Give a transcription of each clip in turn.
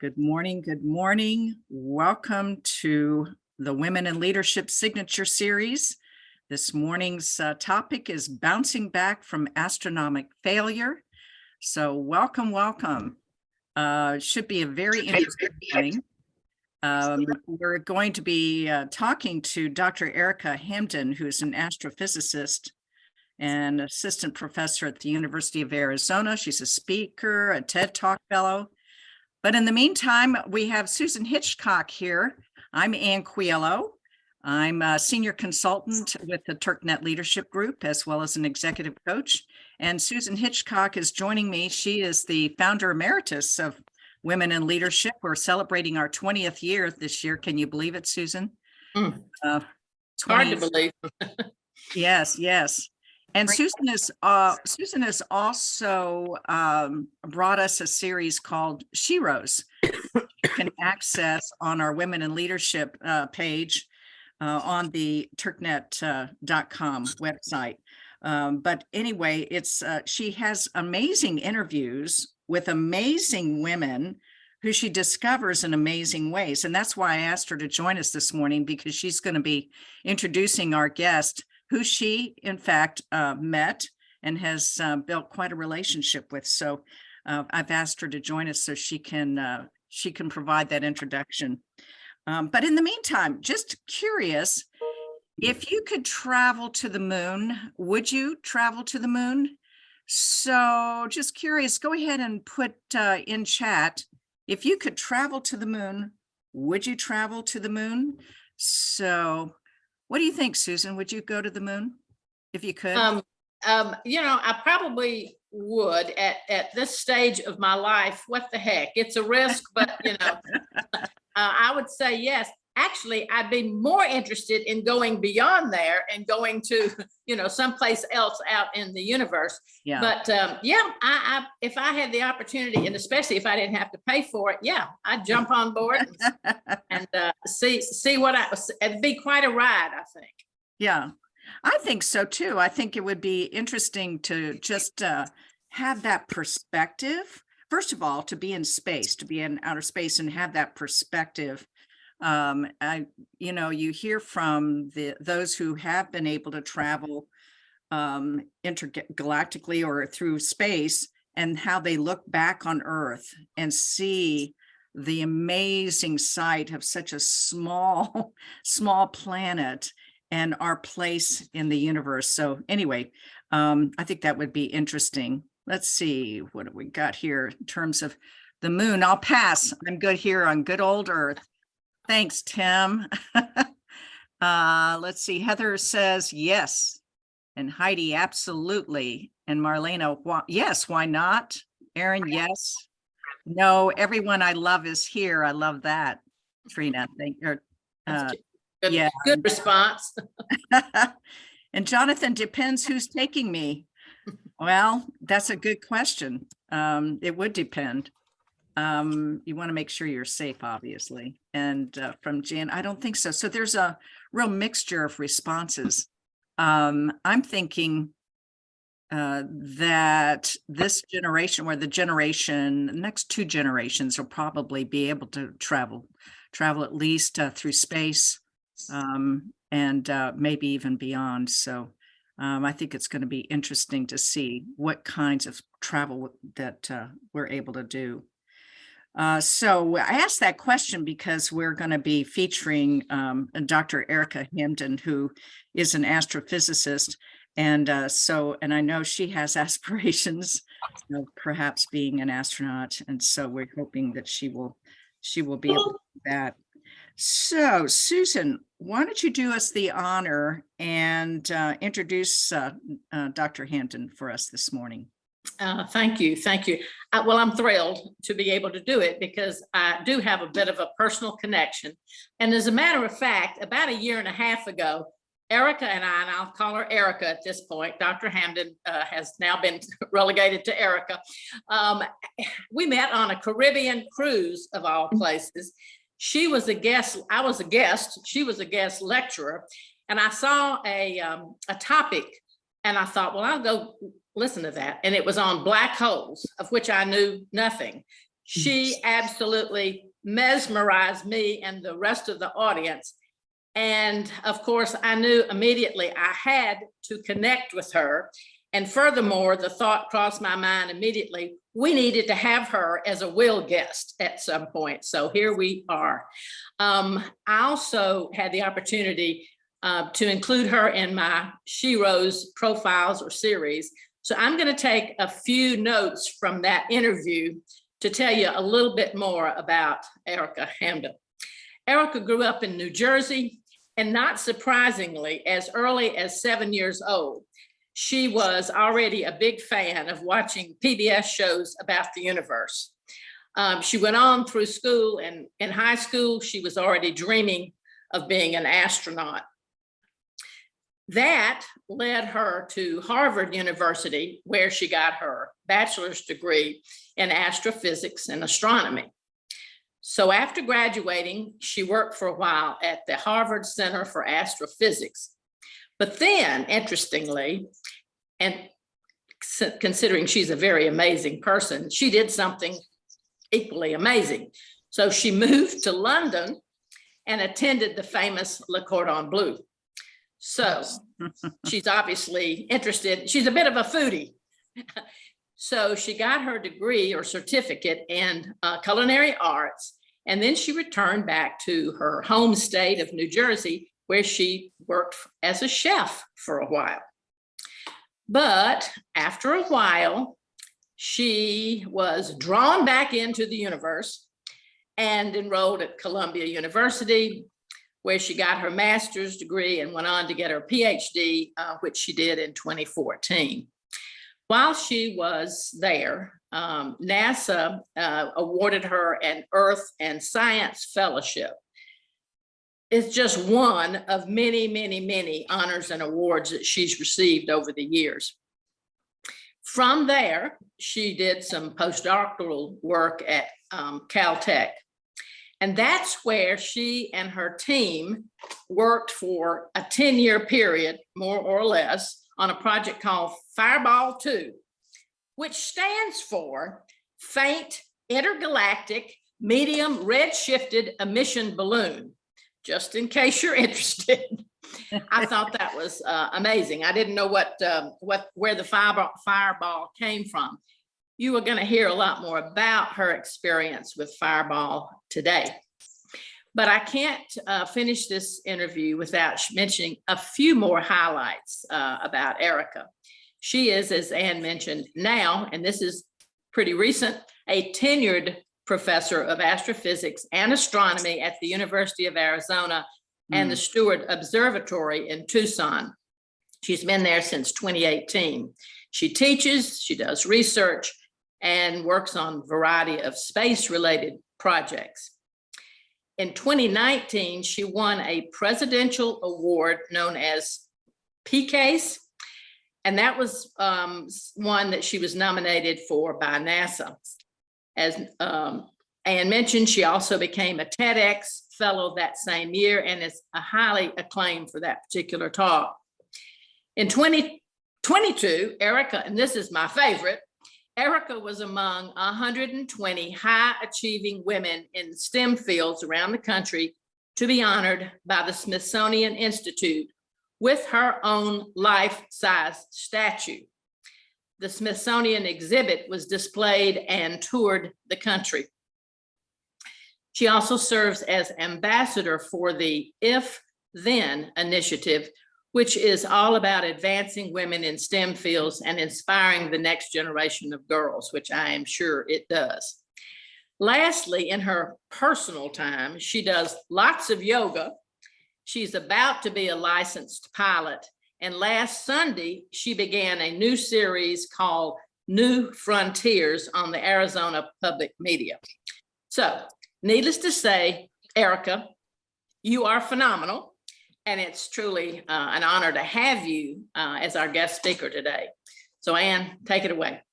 Good morning. Good morning. Welcome to the Women in Leadership Signature Series. This morning's topic is bouncing back from astronomic failure. So welcome, welcome. Should be a very interesting morning. We're going to be talking to Dr. Ericka Hamden, who's an astrophysicist and assistant professor at the University of Arizona. She's a speaker, a TED Talk fellow. But in the meantime, we have Susan Hitchcock here. I'm Ann Quiello. I'm a senior consultant with the TurkNet Leadership Group, as well as an executive coach. And Susan Hitchcock is joining me. She is the founder emeritus of Women in Leadership. We're celebrating our 20th year this year. Can you believe it, Susan? Hard to believe. Yes, yes. And Susan has also brought us a series called Sheroes. You can access on our Women in Leadership page on the turknet.com website. But anyway, she has amazing interviews with amazing women who she discovers in amazing ways. And that's why I asked her to join us this morning, because she's going to be introducing our guest, who she, in fact, met and has built quite a relationship with. So I've asked her to join us so she can provide that introduction. But in the meantime, just curious, if you could travel to the moon, would you travel to the moon? So just curious, go ahead and put in chat, if you could travel to the moon, would you travel to the moon? So what do you think, Susan? Would you go to the moon if you could? I probably would at this stage of my life. What the heck? It's a risk, but I would say yes. Actually, I'd be more interested in going beyond there and going to, someplace else out in the universe. Yeah. But I if I had the opportunity, and especially if I didn't have to pay for it, I'd jump on board and see what it'd be quite a ride, I think. Yeah, I think so too. I think it would be interesting to just have that perspective. First of all, to be in space, to be in outer space and have that perspective. You hear from those who have been able to travel intergalactically or through space, and how they look back on Earth and see the amazing sight of such a small planet and our place in the universe. So anyway, I think that would be interesting. Let's see, what do we got here in terms of the moon? I'll pass. I'm good here on good old Earth. Thanks, Tim. Let's see. Heather says yes. And Heidi, absolutely. And Marlena, yes, why not? Aaron, yes. No, everyone I love is here. I love that. Trina, thank you. Yeah. Good response. And Jonathan, depends who's taking me. Well, that's a good question. It would depend. You want to make sure you're safe, obviously. And from Jan, I don't think so. So there's a real mixture of responses. I'm thinking that this generation, or the next two generations, will probably be able to travel at least through space, and maybe even beyond. So I think it's going to be interesting to see what kinds of travel that we're able to do. So I asked that question because we're going to be featuring Dr. Ericka Hamden, who is an astrophysicist. And I know she has aspirations of perhaps being an astronaut. And so we're hoping that she will be able to do that. So Susan, why don't you do us the honor and introduce Dr. Hamden for us this morning? Thank you. Well, I'm thrilled to be able to do it because I do have a bit of a personal connection. And as a matter of fact, about a year and a half ago, Ericka and I'll call her Ericka at this point. Dr. Hamden has now been relegated to Ericka. We met on a Caribbean cruise, of all places. She was a guest. I was a guest. She was a guest lecturer. And I saw a topic, and I thought, well, I'll go listen to that. And it was on black holes, of which I knew nothing. She absolutely mesmerized me and the rest of the audience. And of course, I knew immediately I had to connect with her. And furthermore, the thought crossed my mind immediately, we needed to have her as a WIL guest at some point. So here we are. I also had the opportunity to include her in my She Rose profiles or series. So I'm going to take a few notes from that interview to tell you a little bit more about Ericka Hamden. Ericka grew up in New Jersey, and not surprisingly, as early as 7 years old, she was already a big fan of watching PBS shows about the universe. She went on through school, and in high school, she was already dreaming of being an astronaut. That led her to Harvard University, where she got her bachelor's degree in astrophysics and astronomy. So after graduating, she worked for a while at the Harvard Center for Astrophysics. But then, interestingly, and considering she's a very amazing person, she did something equally amazing. So she moved to London and attended the famous Le Cordon Bleu. So she's obviously interested. She's a bit of a foodie. So she got her degree or certificate in culinary arts, and then she returned back to her home state of New Jersey, where she worked as a chef for a while. But after a while, she was drawn back into the universe and enrolled at Columbia University, where she got her master's degree and went on to get her PhD, which she did in 2014. While she was there, NASA awarded her an Earth and Science Fellowship. It's just one of many, many, many honors and awards that she's received over the years. From there, she did some postdoctoral work at Caltech. And that's where she and her team worked for a 10-year period, more or less, on a project called Fireball 2, which stands for Faint Intergalactic Medium Redshifted Emission Balloon, just in case you're interested. I thought that was amazing. I didn't know where the fireball came from. You are going to hear a lot more about her experience with Fireball today. But I can't finish this interview without mentioning a few more highlights about Ericka. She is, as Ann mentioned, now, and this is pretty recent, a tenured professor of astrophysics and astronomy at the University of Arizona and the Steward Observatory in Tucson. She's been there since 2018. She teaches, she does research, and works on a variety of space-related projects. In 2019, she won a presidential award known as PCASE, and that was one that she was nominated for by NASA. As Ann mentioned, she also became a TEDx fellow that same year and is highly acclaimed for that particular talk. In 2022, Ericka, and this is my favorite, Ericka was among 120 high-achieving women in STEM fields around the country to be honored by the Smithsonian Institute with her own life-size statue. The Smithsonian exhibit was displayed and toured the country. She also serves as ambassador for the If Then initiative, which is all about advancing women in STEM fields and inspiring the next generation of girls, which I am sure it does. Lastly, in her personal time, she does lots of yoga. She's about to be a licensed pilot. And last Sunday, she began a new series called New Frontiers on the Arizona Public Media. So, needless to say, Ericka, you are phenomenal. And it's truly an honor to have you as our guest speaker today. So Ann, take it away.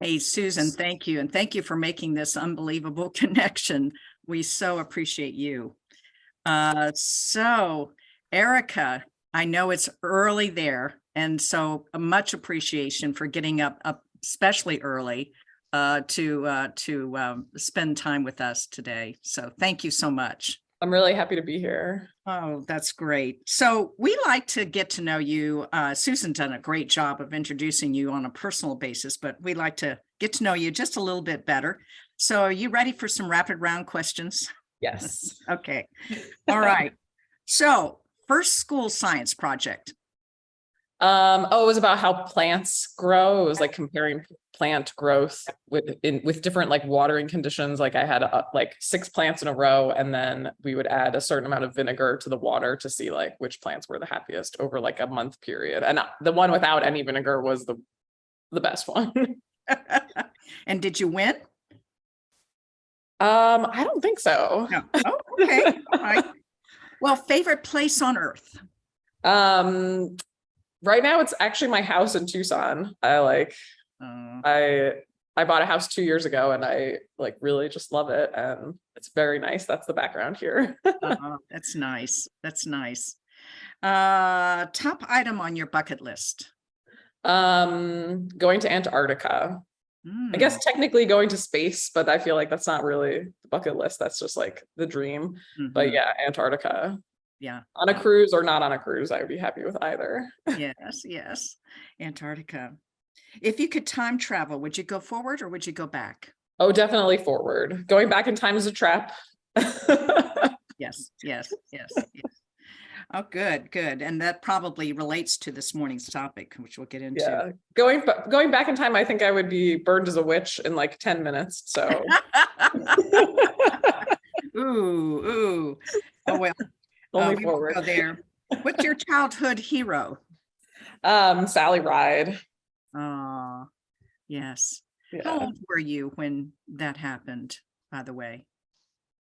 Hey, Susan, thank you. And thank you for making this unbelievable connection. We so appreciate you. So Ericka, I know it's early there. And so much appreciation for getting up especially early to spend time with us today. So thank you so much. I'm really happy to be here. Oh, that's great. So we like to get to know you. Susan done a great job of introducing you on a personal basis, but we like to get to know you just a little bit better. So are you ready for some rapid round questions? Yes. Okay. All right. So first school science project. Oh, it was about how plants grow. It was like comparing plant growth with different like watering conditions. Like I had like 6 plants in a row, and then we would add a certain amount of vinegar to the water to see like which plants were the happiest over like a month period. And the one without any vinegar was the best one. And did you win? I don't think so. No. Oh, okay. All right. Well, favorite place on earth? Right now it's actually my house in Tucson. I bought a house 2 years ago, and I like really just love it, and it's very nice. That's the background here. That's nice. That's nice. Top item on your bucket list? Going to Antarctica. I guess technically going to space, but I feel like that's not really the bucket list. That's just like the dream. But yeah, Antarctica. Yeah. On a cruise or not on a cruise, I would be happy with either. Yes, yes. Antarctica. If you could time travel, would you go forward or would you go back? Oh, definitely forward. Going back in time is a trap. Yes, yes, yes, yes. Oh, good, good. And that probably relates to this morning's topic, which we'll get into. Yeah. Going back in time, I think I would be burned as a witch in like 10 minutes. So. Ooh. Oh, well. Only We forward. won't go there. What's your childhood hero? Sally Ride. Oh, yes. Yeah. How old were you when that happened, by the way?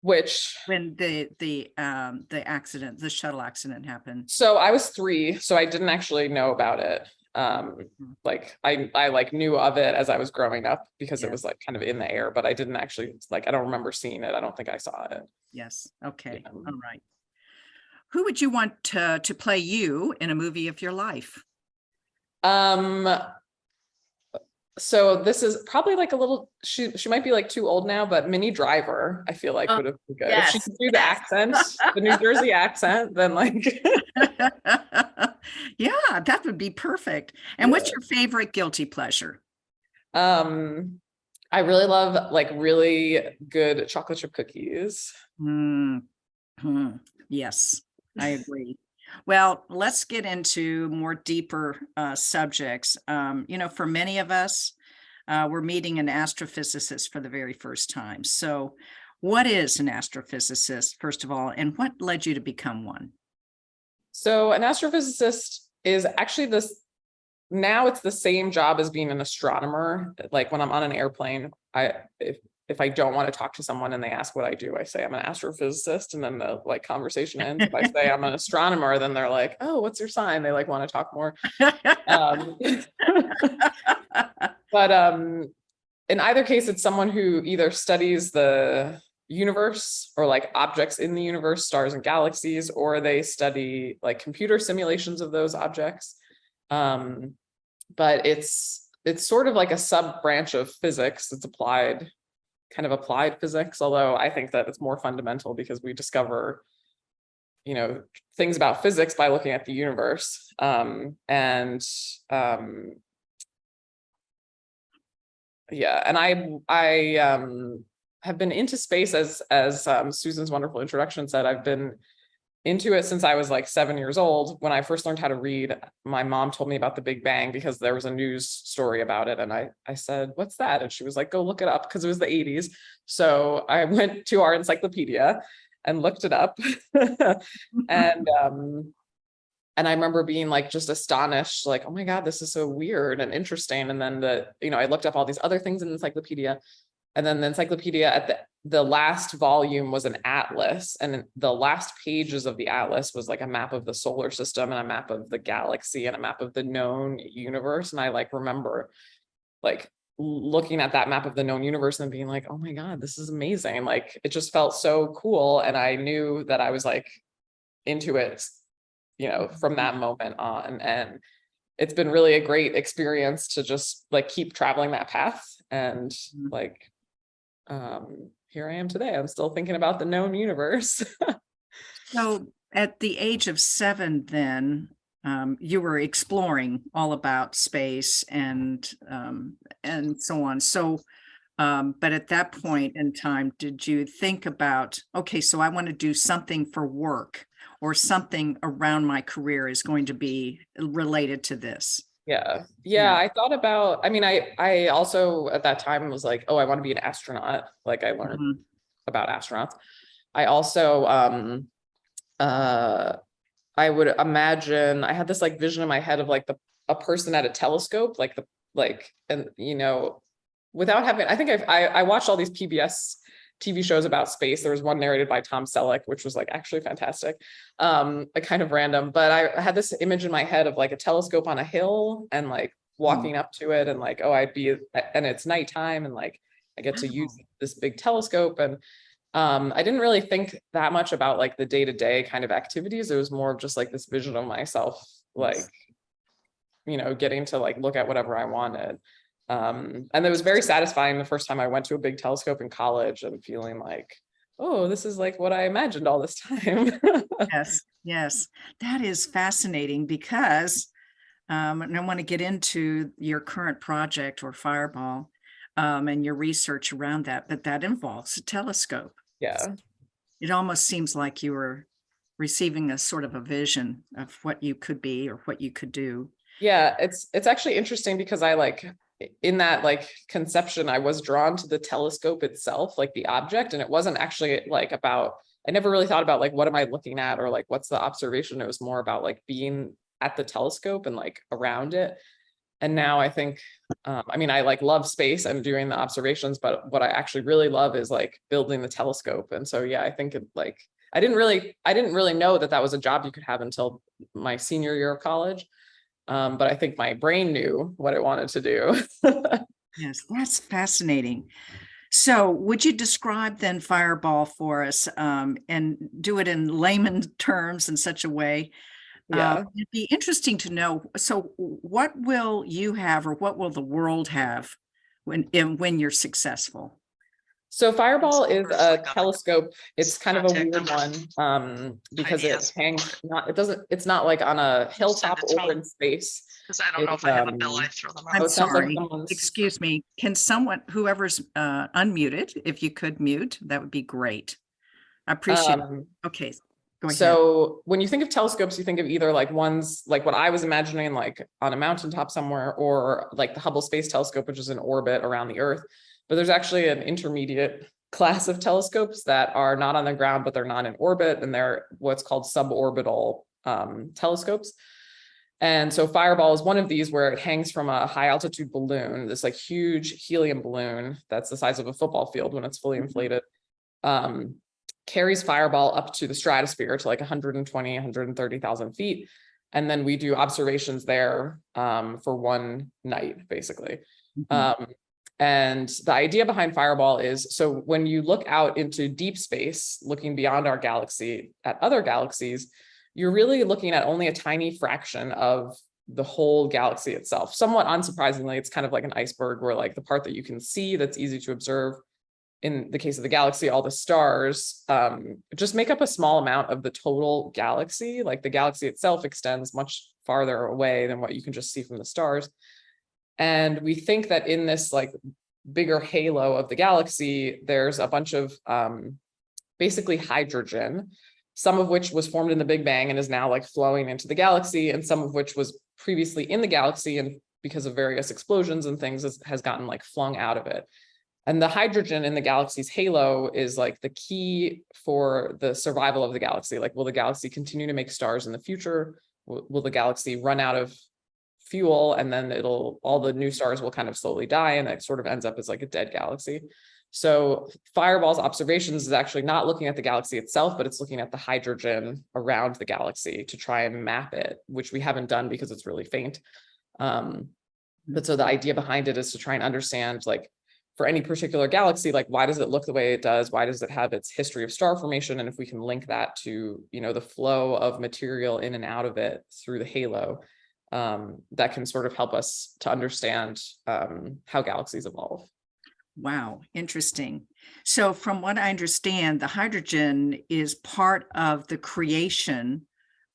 Which? When the accident, the shuttle accident happened? So I was 3, so I didn't actually know about it. Like I like knew of it as I was growing up because it was like kind of in the air, but I didn't actually like, I don't remember seeing it. I don't think I saw it. Yes. Okay. Yeah. All right. Who would you want to play you in a movie of your life? So this is probably like a little, she might be like too old now, but Minnie Driver, I feel like would have been good. If she could do the accent, the New Jersey accent, then like. Yeah, that would be perfect. And what's your favorite guilty pleasure? I really love like really good chocolate chip cookies. Yes, I agree. Well, let's get into more deeper subjects. For many of us, we're meeting an astrophysicist for the very first time. So what is an astrophysicist, first of all, and what led you to become one? So an astrophysicist is actually now it's the same job as being an astronomer. Like when I'm on an airplane, if I don't want to talk to someone and they ask what I do, I say I'm an astrophysicist, and then the like conversation ends. If I say I'm an astronomer, then they're like, oh, what's your sign? They like want to talk more. But in either case, it's someone who either studies the universe or like objects in the universe, stars and galaxies, or they study like computer simulations of those objects. But it's sort of like a sub branch of physics. It's kind of applied physics, although I think that it's more fundamental because we discover, things about physics by looking at the universe. Yeah, and I have been into space as Susan's wonderful introduction said. I've been into it since I was like 7 years old. When I first learned how to read, my mom told me about the Big Bang because there was a news story about it. And I said, what's that? And she was like, go look it up, because it was the 80s. So I went to our encyclopedia and looked it up. And I remember being like just astonished, like, oh my God, this is so weird and interesting. And then I looked up all these other things in the encyclopedia. And then the encyclopedia at the last volume was an atlas, and the last pages of the atlas was like a map of the solar system and a map of the galaxy and a map of the known universe. And I like remember like looking at that map of the known universe and being like, oh my God, this is amazing. Like it just felt so cool. And I knew that I was like into it, from that moment on. And it's been really a great experience to just like keep traveling that path. And like, here I am today. I'm still thinking about the known universe. So at the age of 7, then you were exploring all about space and so on. So, but at that point in time, did you think about, okay, so I want to do something for work, or something around my career is going to be related to this? Yeah. Yeah. I thought about, I mean, I also at that time was like, oh, I want to be an astronaut. Like I learned Mhm. about astronauts. I also, I would imagine, I had this like vision in my head of like a person at a telescope, and without having, I think I watched all these PBS TV shows about space. There was one narrated by Tom Selleck, which was like actually fantastic, a kind of random, but I had this image in my head of like a telescope on a hill and like walking up to it and like, oh, and it's nighttime and like I get to use Wow. this big telescope. And I didn't really think that much about like the day-to-day kind of activities. It was more of just like this vision of myself, like, getting to like look at whatever I wanted. And it was very satisfying the first time I went to a big telescope in college and feeling like, oh, this is like what I imagined all this time. Yes, yes, that is fascinating because, and I want to get into your current project or Fireball, and your research around that, but that involves a telescope. Yeah. It almost seems like you were receiving a sort of a vision of what you could be or what you could do. Yeah, it's actually interesting because I like in that like conception, I was drawn to the telescope itself, like the object, and it wasn't actually like about, I never really thought about like what am I looking at or like what's the observation. It was more about like being at the telescope and like around it. And now I think, I mean, I like love space and doing the observations, but what I actually really love is like building the telescope. And so, yeah, I think it like, I didn't really know that that was a job you could have until my senior year of college. But I think my brain knew what it wanted to do. Yes, that's fascinating. So would you describe then Fireball for us, and do it in layman terms in such a way? Yeah. It'd be interesting to know. So what will you have, or what will the world have when you're successful? So Fireball is a telescope. It's kind of a weird one, because it hangs it's not like on a hilltop or in space. Because I don't know if I have a bill, I throw them I'm Oh, out. it sounds like sorry, someone's- excuse me. Can someone, whoever's unmuted, if you could mute, that would be great. I appreciate it. Okay, go ahead. So when you think of telescopes, you think of either like ones like what I was imagining, like on a mountaintop somewhere, or like the Hubble Space Telescope, which is in orbit around the Earth. But there's actually an intermediate class of telescopes that are not on the ground, but they're not in orbit, and they're what's called suborbital telescopes. And so Fireball is one of these, where it hangs from a high altitude balloon, this like huge helium balloon that's the size of a football field when it's fully inflated, carries Fireball up to the stratosphere to like 120, 130,000 feet. And then we do observations there for one night, basically. And the idea behind Fireball is, so when you look out into deep space, looking beyond our galaxy at other galaxies, you're really looking at only a tiny fraction of the whole galaxy itself. Somewhat unsurprisingly, it's kind of like an iceberg, where like the part that you can see that's easy to observe, in the case of the galaxy, all the stars just make up a small amount of the total galaxy. Like the galaxy itself extends much farther away than what you can just see from the stars. And we think that in this like bigger halo of the galaxy, there's a bunch of basically hydrogen, some of which was formed in the Big Bang and is now like flowing into the galaxy, and some of which was previously in the galaxy and because of various explosions and things has gotten like flung out of it. And the hydrogen in the galaxy's halo is like the key for the survival of the galaxy. Like, will the galaxy continue to make stars in the future? Will the galaxy run out of fuel, and then all the new stars will kind of slowly die, and it sort of ends up as like a dead galaxy. So Fireball's observations is actually not looking at the galaxy itself, but it's looking at the hydrogen around the galaxy to try and map it, which we haven't done because it's really faint. But so the idea behind it is to try and understand, like, for any particular galaxy, like, why does it look the way it does? Why does it have its history of star formation? And if we can link that to, the flow of material in and out of it through the halo, that can sort of help us to understand how galaxies evolve. Wow, interesting. So from what I understand, the hydrogen is part of the creation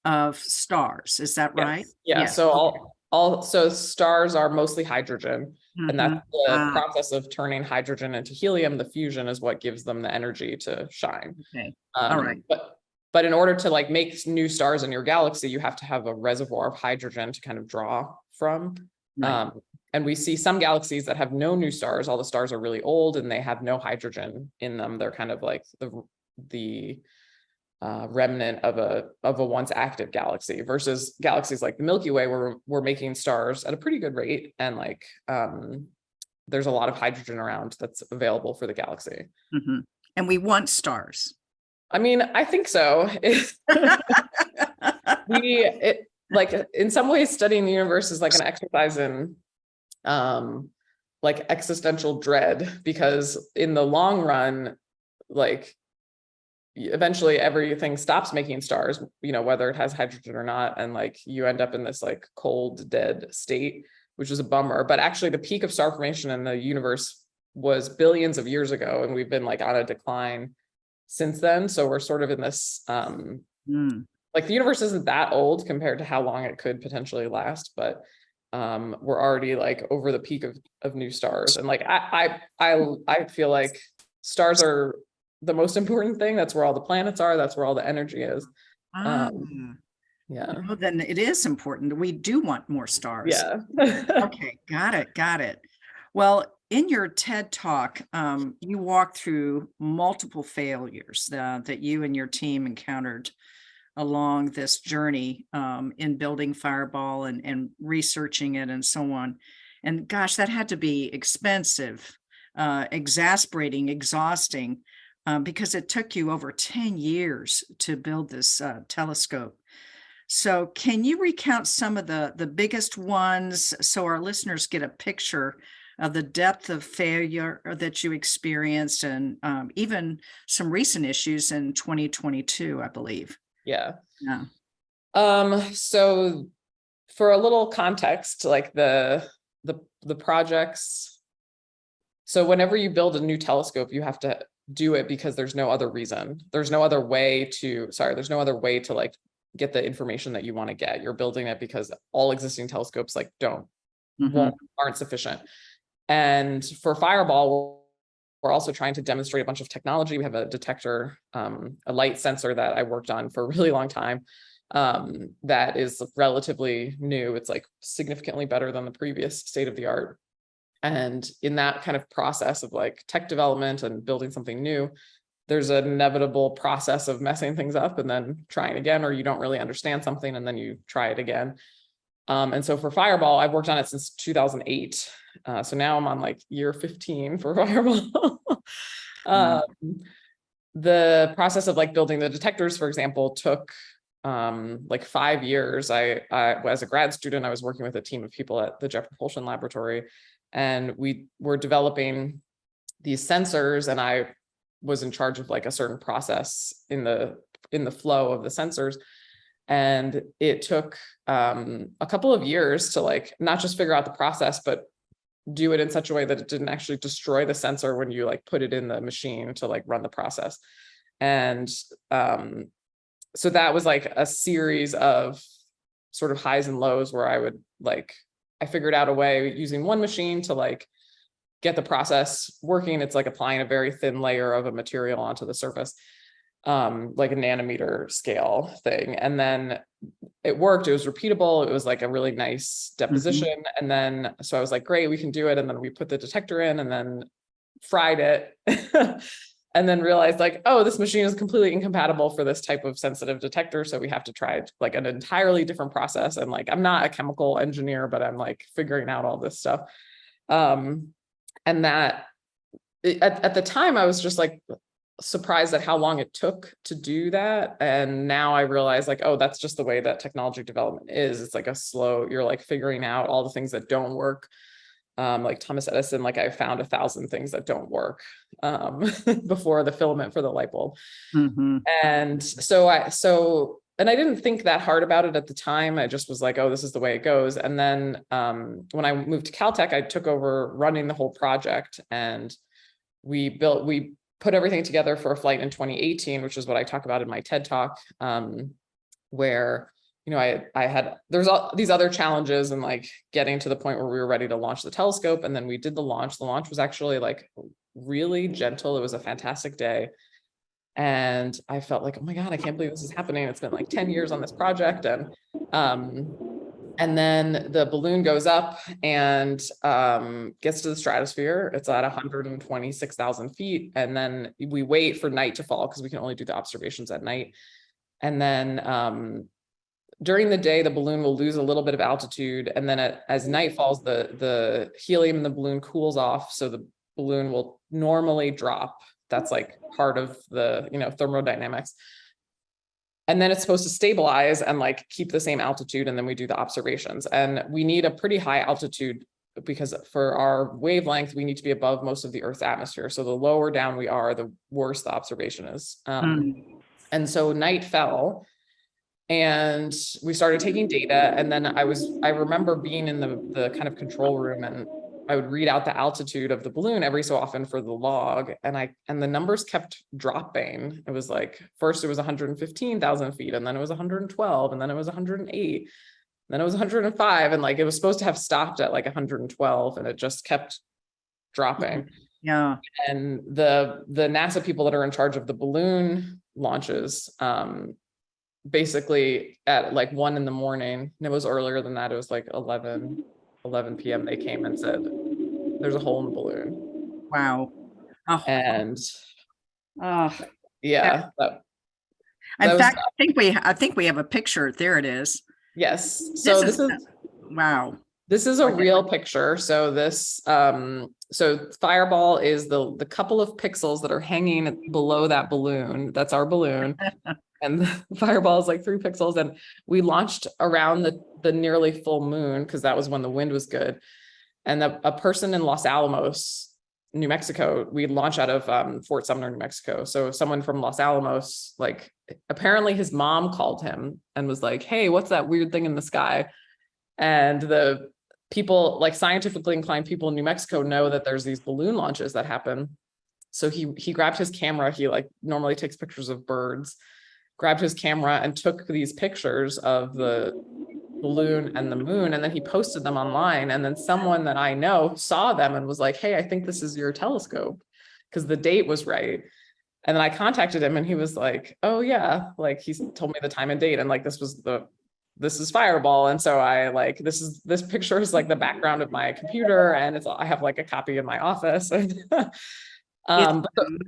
of stars. Is that right? Yes. Yeah. Yes. So Okay. so stars are mostly hydrogen, and that's Mhm. the Ah, process of turning hydrogen into helium. The fusion is what gives them the energy to shine. okay. All right. But in order to like make new stars in your galaxy, you have to have a reservoir of hydrogen to kind of draw from. Right. And we see some galaxies that have no new stars. All the stars are really old and they have no hydrogen in them. They're kind of like the remnant of a once active galaxy, versus galaxies like the Milky Way, where we're making stars at a pretty good rate, and like there's a lot of hydrogen around that's available for the galaxy. Mhm. And we want stars. I mean, I think so. Like in some ways, studying the universe is like an exercise in like existential dread, because in the long run, like eventually everything stops making stars, whether it has hydrogen or not, and like you end up in this like cold, dead state, which is a bummer. But actually the peak of star formation in the universe was billions of years ago, and we've been like on a decline since then. So we're sort of in this like the universe isn't that old compared to how long it could potentially last, but we're already like over the peak of new stars. And like I feel like stars are the most important thing. That's where all the planets are. That's where all the energy is. Ah, Yeah. well, then it is important. We do want more stars. Yeah. Okay, got it, got it. Well, in your TED Talk, you walked through multiple failures that you and your team encountered along this journey in building Fireball and researching it and so on. And gosh, that had to be expensive, exasperating, exhausting, because it took you over 10 years to build this telescope. So can you recount some of the biggest ones so our listeners get a picture of the depth of failure that you experienced, and even some recent issues in 2022, I believe? Yeah. Yeah. So for a little context, like the projects. So whenever you build a new telescope, you have to do it because there's no other reason. There's no other way to like get the information that you want to get. You're building it because all existing telescopes like aren't sufficient. And for Fireball, we're also trying to demonstrate a bunch of technology. We have a detector, a light sensor that I worked on for a really long time, that is relatively new. It's like significantly better than the previous state of the art. And in that kind of process of like tech development and building something new, there's an inevitable process of messing things up and then trying again, or you don't really understand something and then you try it again. And so for Fireball, I've worked on it since 2008. So now I'm on like year 15 for Fireball. The process of like building the detectors, for example, took like 5 years. I as a grad student, I was working with a team of people at the Jet Propulsion Laboratory, and we were developing these sensors, and I was in charge of like a certain process in the flow of the sensors. And it took a couple of years to like not just figure out the process, but do it in such a way that it didn't actually destroy the sensor when you like put it in the machine to like run the process. And so that was like a series of sort of highs and lows where I figured out a way using one machine to like get the process working. It's like applying a very thin layer of a material onto the surface, like a nanometer scale thing. And then it worked. It was repeatable. It was like a really nice deposition. And then, so I was like, great, we can do it. And then we put the detector in and then fried it and then realized like, oh, this machine is completely incompatible for this type of sensitive detector. So we have to try like an entirely different process. And like, I'm not a chemical engineer, but I'm like figuring out all this stuff. And that at the time I was just like surprised at how long it took to do that. And now I realize like, oh, that's just the way that technology development is. It's like a slow, you're like figuring out all the things that don't work. Like Thomas Edison, like I found 1,000 things that don't work before the filament for the light bulb. And so and I didn't think that hard about it at the time. I just was like, oh, this is the way it goes. And then when I moved to Caltech, I took over running the whole project, and we put everything together for a flight in 2018, which is what I talk about in my TED Talk, where, you know, I had, there's all these other challenges and like getting to the point where we were ready to launch the telescope. And then we did the launch. The launch was actually like really gentle. It was a fantastic day. And I felt like, oh my God, I can't believe this is happening. It's been like 10 years on this project. And then the balloon goes up and gets to the stratosphere. It's at 126,000 feet. And then we wait for night to fall because we can only do the observations at night. And then during the day, the balloon will lose a little bit of altitude. And then as night falls, the helium in the balloon cools off. So the balloon will normally drop. That's like part of the, you know, thermodynamics. And then it's supposed to stabilize and like keep the same altitude. And then we do the observations. And we need a pretty high altitude because for our wavelength, we need to be above most of the Earth's atmosphere. So the lower down we are, the worse the observation is. And so night fell and we started taking data. And then I remember being in the kind of control room, and I would read out the altitude of the balloon every so often for the log. And the numbers kept dropping. It was like, first it was 115,000 feet, and then it was 112, and then it was 108, then it was 105. And like, it was supposed to have stopped at like 112, and it just kept dropping. Yeah. And the NASA people that are in charge of the balloon launches, basically at like 1 a.m, and it was earlier than that, it was like 11 p.m. they came and said, there's a hole in the balloon. Wow. Oh, And oh. yeah. In fact, I think we have a picture. There it is. Yes. So this is wow. This is a real picture. So this, so Fireball is the couple of pixels that are hanging below that balloon. That's our balloon. And the Fireball is like 3 pixels. And we launched around the nearly full moon because that was when the wind was good. And a person in Los Alamos, New Mexico, we launched out of Fort Sumner, New Mexico. So someone from Los Alamos, like apparently his mom called him and was like, hey, what's that weird thing in the sky? And the people, like scientifically inclined people in New Mexico, know that there's these balloon launches that happen. So he grabbed his camera. He like normally takes pictures of birds, grabbed his camera and took these pictures of the balloon and the moon. And then he posted them online. And then someone that I know saw them and was like, hey, I think this is your telescope, because the date was right. And then I contacted him and he was like, oh yeah, like he told me the time and date. And like, this is Fireball. And so I like, this picture is like the background of my computer, and I have like a copy in my office. But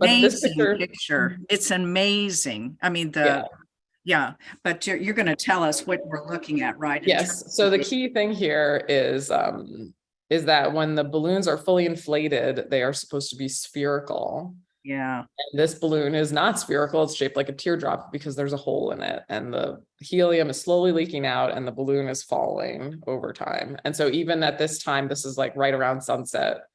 this picture, it's amazing. I mean, but you're going to tell us what we're looking at, right? Yes. So the key thing here is that when the balloons are fully inflated, they are supposed to be spherical. Yeah. And this balloon is not spherical. It's shaped like a teardrop because there's a hole in it, and the helium is slowly leaking out and the balloon is falling over time. And so even at this time, this is like right around sunset,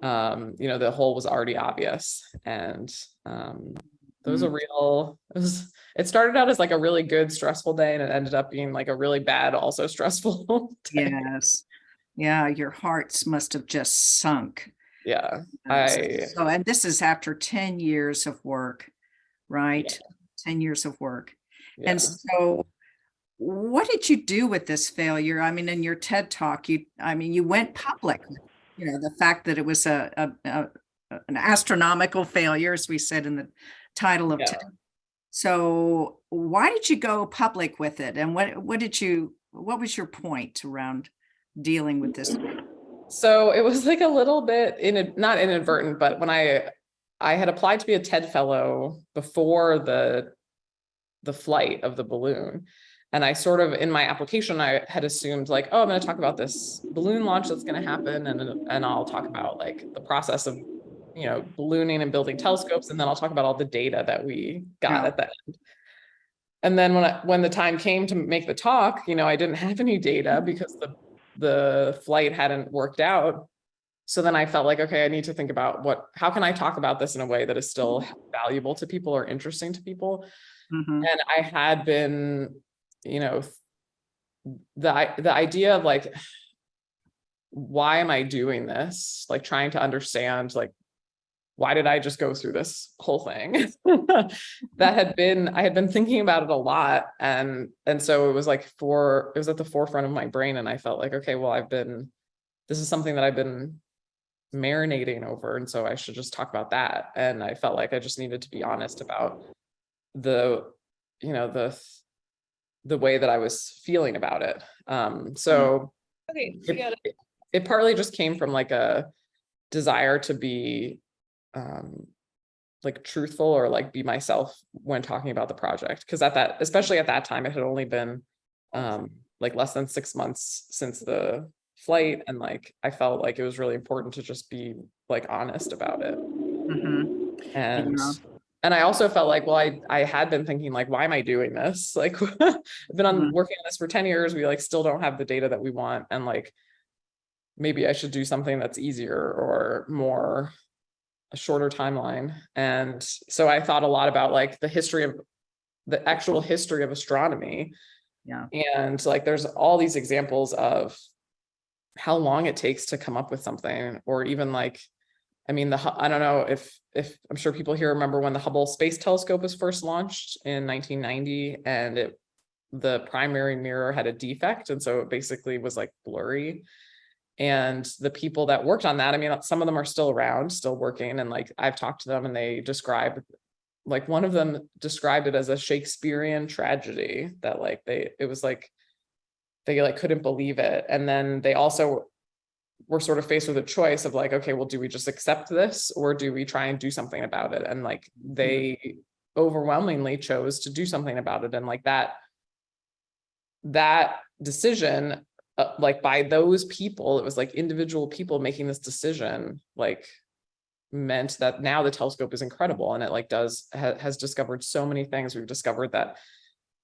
the hole was already obvious. And it was it started out as like a really good, stressful day, and it ended up being like a really bad, also stressful day. Yes. Yeah. Your hearts must have just sunk. Yeah. And this is after 10 years of work, right? Yeah. 10 years of work. Yeah. And so what did you do with this failure? I mean, in your TED Talk, you went public, the fact that it was an astronomical failure, as we said in the title of TED. So why did you go public with it? And what was your point around dealing with this? So it was like a little bit not inadvertent, but when I had applied to be a TED fellow before the flight of the balloon, and I sort of, in my application, I had assumed like, oh, I'm going to talk about this balloon launch that's going to happen, and I'll talk about like the process of ballooning and building telescopes, and then I'll talk about all the data that we got at the end. And then when the time came to make the talk, I didn't have any data because the flight hadn't worked out. so then I felt like, okay, I need to think about how can I talk about this in a way that is still valuable to people or interesting to people. Mhm. And I had been, the idea of like, why am I doing this? Like trying to understand, like, why did I just go through this whole thing? I had been thinking about it a lot. And so it was like it was at the forefront of my brain. And I felt like, okay, well, this is something that I've been marinating over. And so I should just talk about that. And I felt like I just needed to be honest about the way that I was feeling about it. So Okay, got it. it partly just came from like a desire to be like truthful or like be myself when talking about the project. Because especially at that time, it had only been like less than 6 months since the flight. And like, I felt like it was really important to just be like honest about it. Mhm. And Yeah. and I also felt like, well, I had been thinking like, why am I doing this? Like I've been Mhm. working on this for 10 years. We like still don't have the data that we want. And like, maybe I should do something that's easier or more a shorter timeline. And so I thought a lot about like the actual history of astronomy. Yeah. And like, there's all these examples of how long it takes to come up with something, or even like, I mean, I don't know if I'm sure people here remember when the Hubble Space Telescope was first launched in 1990, and the primary mirror had a defect. And so it basically was like blurry. And the people that worked on that, I mean, some of them are still around, still working. And like, I've talked to them and they describe, like one of them described it as a Shakespearean tragedy, that like it was like, they like couldn't believe it. And then they also were sort of faced with a choice of like, okay, well, do we just accept this or do we try and do something about it? And like, they overwhelmingly chose to do something about it. And like that decision, like by those people, it was like individual people making this decision, like meant that now the telescope is incredible. And it like has discovered so many things. We've discovered that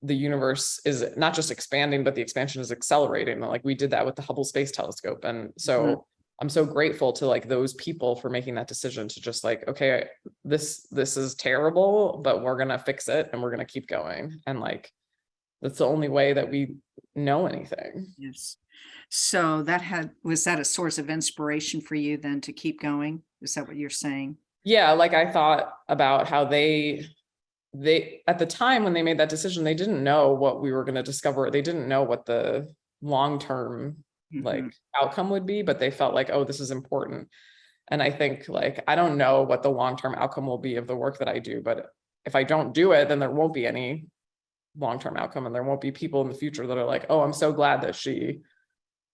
the universe is not just expanding, but the expansion is accelerating. Like we did that with the Hubble Space Telescope. And so I'm so grateful to like those people for making that decision to just like, okay, this is terrible, but we're going to fix it and we're going to keep going. And like, that's the only way that we know anything. Yes. So was that a source of inspiration for you then to keep going? Is that what you're saying? Yeah. Like I thought about how they at the time when they made that decision, they didn't know what we were going to discover. They didn't know what the long-term like outcome would be, but they felt like, oh, this is important. And I think like, I don't know what the long-term outcome will be of the work that I do, but if I don't do it, then there won't be any long-term outcome. And there won't be people in the future that are like, oh, I'm so glad that she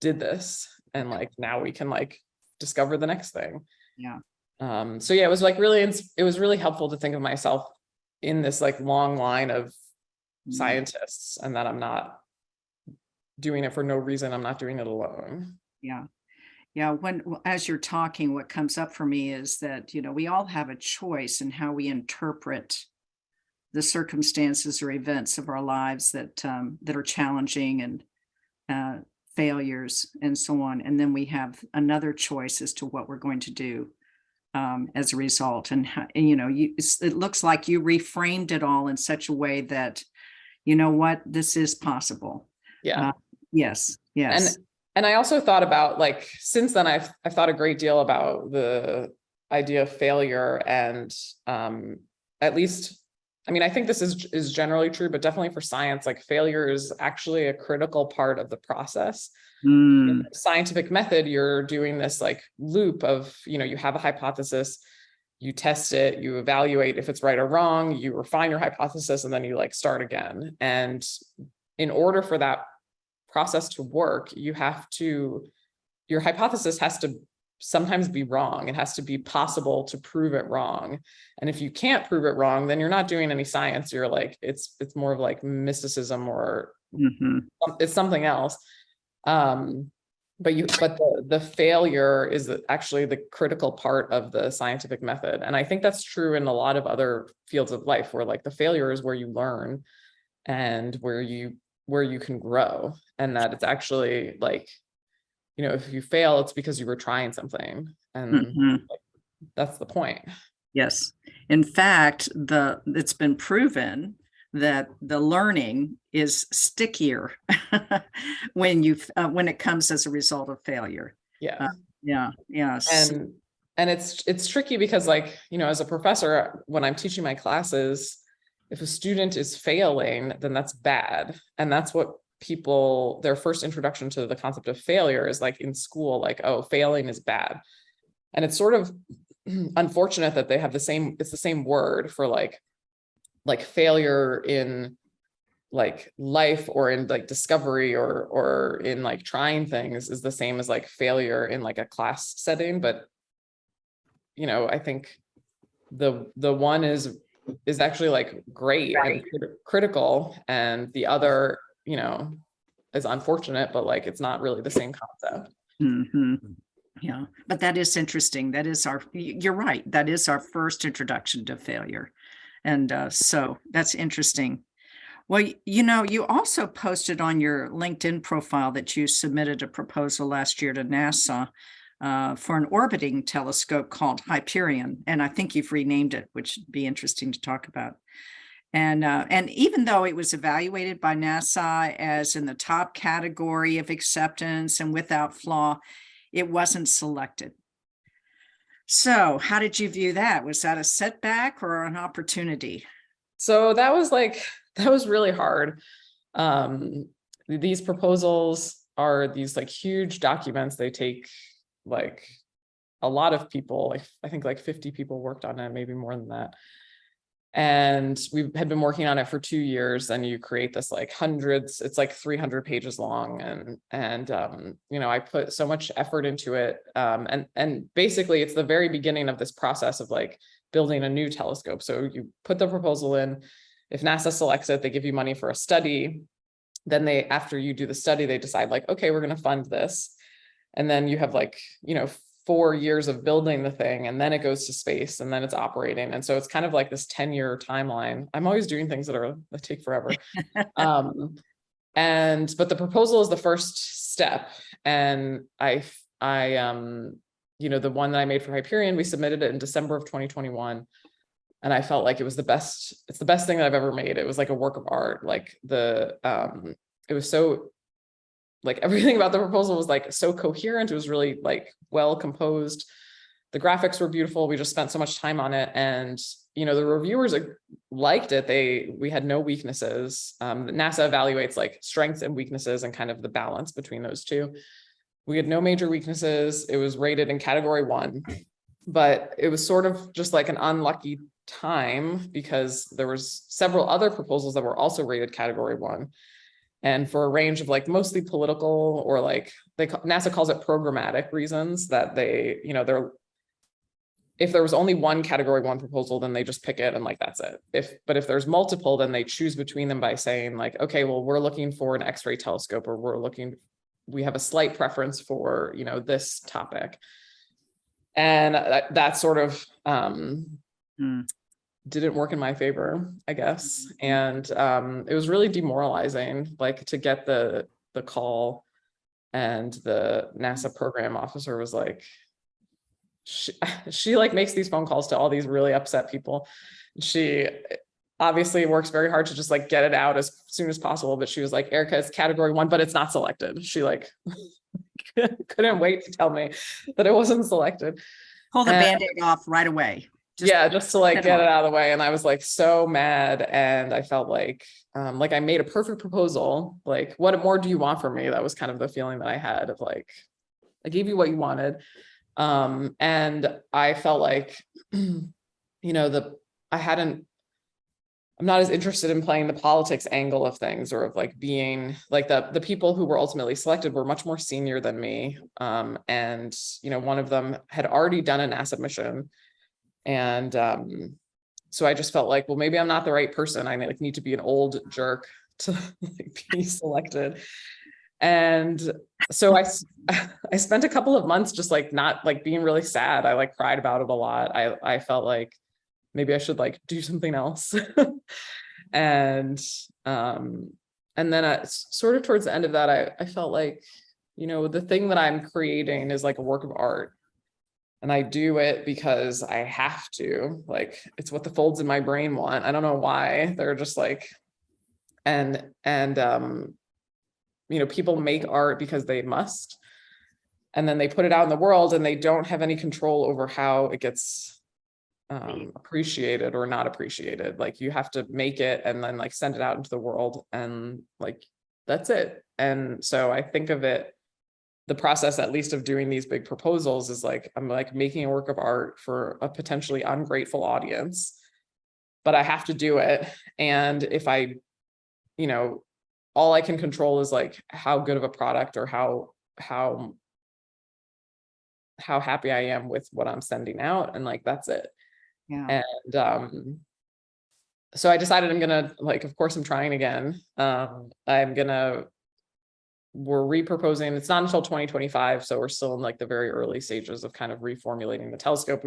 did this. And like, now we can like discover the next thing. Yeah. So yeah, it was like it was really helpful to think of myself in this like long line of scientists, and that I'm not doing it for no reason. I'm not doing it alone. Yeah. Yeah. As you're talking, what comes up for me is that, we all have a choice in how we interpret the circumstances or events of our lives that are challenging and failures and so on. And then we have another choice as to what we're going to do as a result. And, it looks like you reframed it all in such a way that, this is possible. Yeah. Yes. Yes. And I also thought about like, since then I've thought a great deal about the idea of failure, and at least, I mean, I think this is generally true, but definitely for science, like failure is actually a critical part of the process. In the scientific method, you're doing this like loop of, you have a hypothesis, you test it, you evaluate if it's right or wrong, you refine your hypothesis, and then you like start again. And in order for that process to work, your hypothesis has to sometimes be wrong. It has to be possible to prove it wrong. And if you can't prove it wrong, then you're not doing any science. You're like, it's more of like mysticism, or it's something else. But the failure is actually the critical part of the scientific method. And I think that's true in a lot of other fields of life, where like the failure is where you learn and where you can grow. And that it's actually like, you know, if you fail, it's because you were trying something. And Mhm. that's the point. Yes. In fact, it's been proven that the learning is stickier when it comes as a result of failure. Yeah. Yeah. Yes. And it's tricky because, like, you know, as a professor, when I'm teaching my classes, if a student is failing, then that's bad. And that's what people, their first introduction to the concept of failure is like in school, like, oh, failing is bad. And it's sort of unfortunate that they have it's the same word for like failure in like life or in like discovery or in like trying things is the same as like failure in like a class setting. But, you know, I think the one is actually like great and critical, and the other, you know, is unfortunate, but like it's not really the same concept. Mhm. Yeah, but that is interesting. You're right. That is our first introduction to failure. And so that's interesting. Well, you know, you also posted on your LinkedIn profile that you submitted a proposal last year to NASA for an orbiting telescope called Hyperion. And I think you've renamed it, which would be interesting to talk about. And even though it was evaluated by NASA as in the top category of acceptance and without flaw, it wasn't selected. So how did you view that? Was that a setback or an opportunity? So that was really hard. These proposals are these like huge documents. They take like a lot of people, like I think like 50 people worked on it, maybe more than that. And we had been working on it for 2 years, and you create this like hundreds, it's like 300 pages long. And you know, I put so much effort into it. And basically it's the very beginning of this process of like building a new telescope. So you put the proposal in, if NASA selects it, they give you money for a study. Then after you do the study, they decide like, okay, we're going to fund this. And then you have like, you know, 4 years of building the thing, and then it goes to space, and then it's operating. And so it's kind of like this 10-year timeline. I'm always doing things that take forever. But the proposal is the first step. And I you know, the one that I made for Hyperion, we submitted it in December of 2021. And I felt like it's the best thing that I've ever made. It was like a work of art. Like it was so, like everything about the proposal was like so coherent. It was really like well composed. The graphics were beautiful. We just spent so much time on it. And, you know, the reviewers liked it. We had no weaknesses. NASA evaluates like strengths and weaknesses and kind of the balance between those two. We had no major weaknesses. It was rated in category 1, but it was sort of just like an unlucky time because there was several other proposals that were also rated category 1. And for a range of like mostly political or like NASA calls it programmatic reasons that they, you know, if there was only one category 1 proposal, then they just pick it and like that's it. But if there's multiple, then they choose between them by saying like, okay, well, we're looking for an X-ray telescope, or we have a slight preference for, you know, this topic. And that sort of didn't work in my favor, I guess. And it was really demoralizing, like to get the call, and the NASA program officer was like, she like makes these phone calls to all these really upset people. She obviously works very hard to just like get it out as soon as possible. But she was like, Ericka, it's category 1, but it's not selected. She like couldn't wait to tell me that it wasn't selected. Pull the Band-Aid off right away. Just to like get it out of the way. And I was like so mad, and I felt like I made a perfect proposal. Like, what more do you want from me? That was kind of the feeling that I had of like, I gave you what you wanted. And I felt like, you know, I'm not as interested in playing the politics angle of things, or of like being like the people who were ultimately selected were much more senior than me. And, you know, one of them had already done a NASA mission. And so I just felt like, well, maybe I'm not the right person. I like need to be an old jerk to like, be selected. And so I spent a couple of months just like not like being really sad. I like cried about it a lot. I felt like maybe I should like do something else. And then sort of towards the end of that, I felt like, the thing that I'm creating is like a work of art. And I do it because I have to, like, it's what the folds in my brain want. I don't know why. They're just like, and people make art because they must. And then they put it out in the world and they don't have any control over how it gets appreciated or not appreciated. Like you have to make it and then like send it out into the world and like, that's it. And so I think of it, the process at least of doing these big proposals is like, I'm like making a work of art for a potentially ungrateful audience, but I have to do it. And if I, all I can control is like how good of a product or how happy I am with what I'm sending out. And like, that's it. Yeah. And so I decided I'm gonna, like, of course I'm trying again. We're reproposing. It's not until 2025. So we're still in like the very early stages of kind of reformulating the telescope.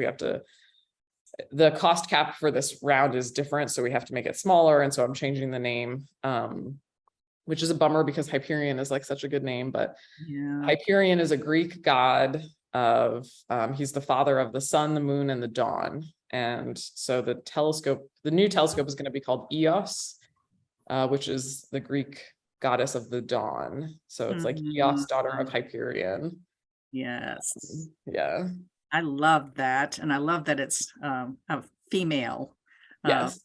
The cost cap for this round is different. So we have to make it smaller. And so I'm changing the name, which is a bummer because Hyperion is like such a good name, but Yeah. Hyperion is a Greek god of, he's the father of the sun, the moon, and the dawn. And so the new telescope is going to be called Eos, which is the Greek goddess of the dawn. So it's like Eos, daughter of Hyperion. Yes. Yeah. I love that. And I love that it's a female. Yes.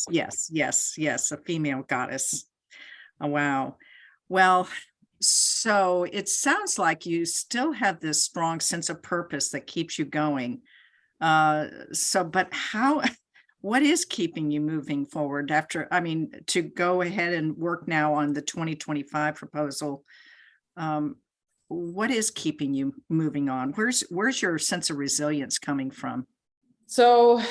Yes, a female goddess. Oh, wow. Well, so it sounds like you still have this strong sense of purpose that keeps you going. But what is keeping you moving forward to go ahead and work now on the 2025 proposal? What is keeping you moving on? Where's your sense of resilience coming from? So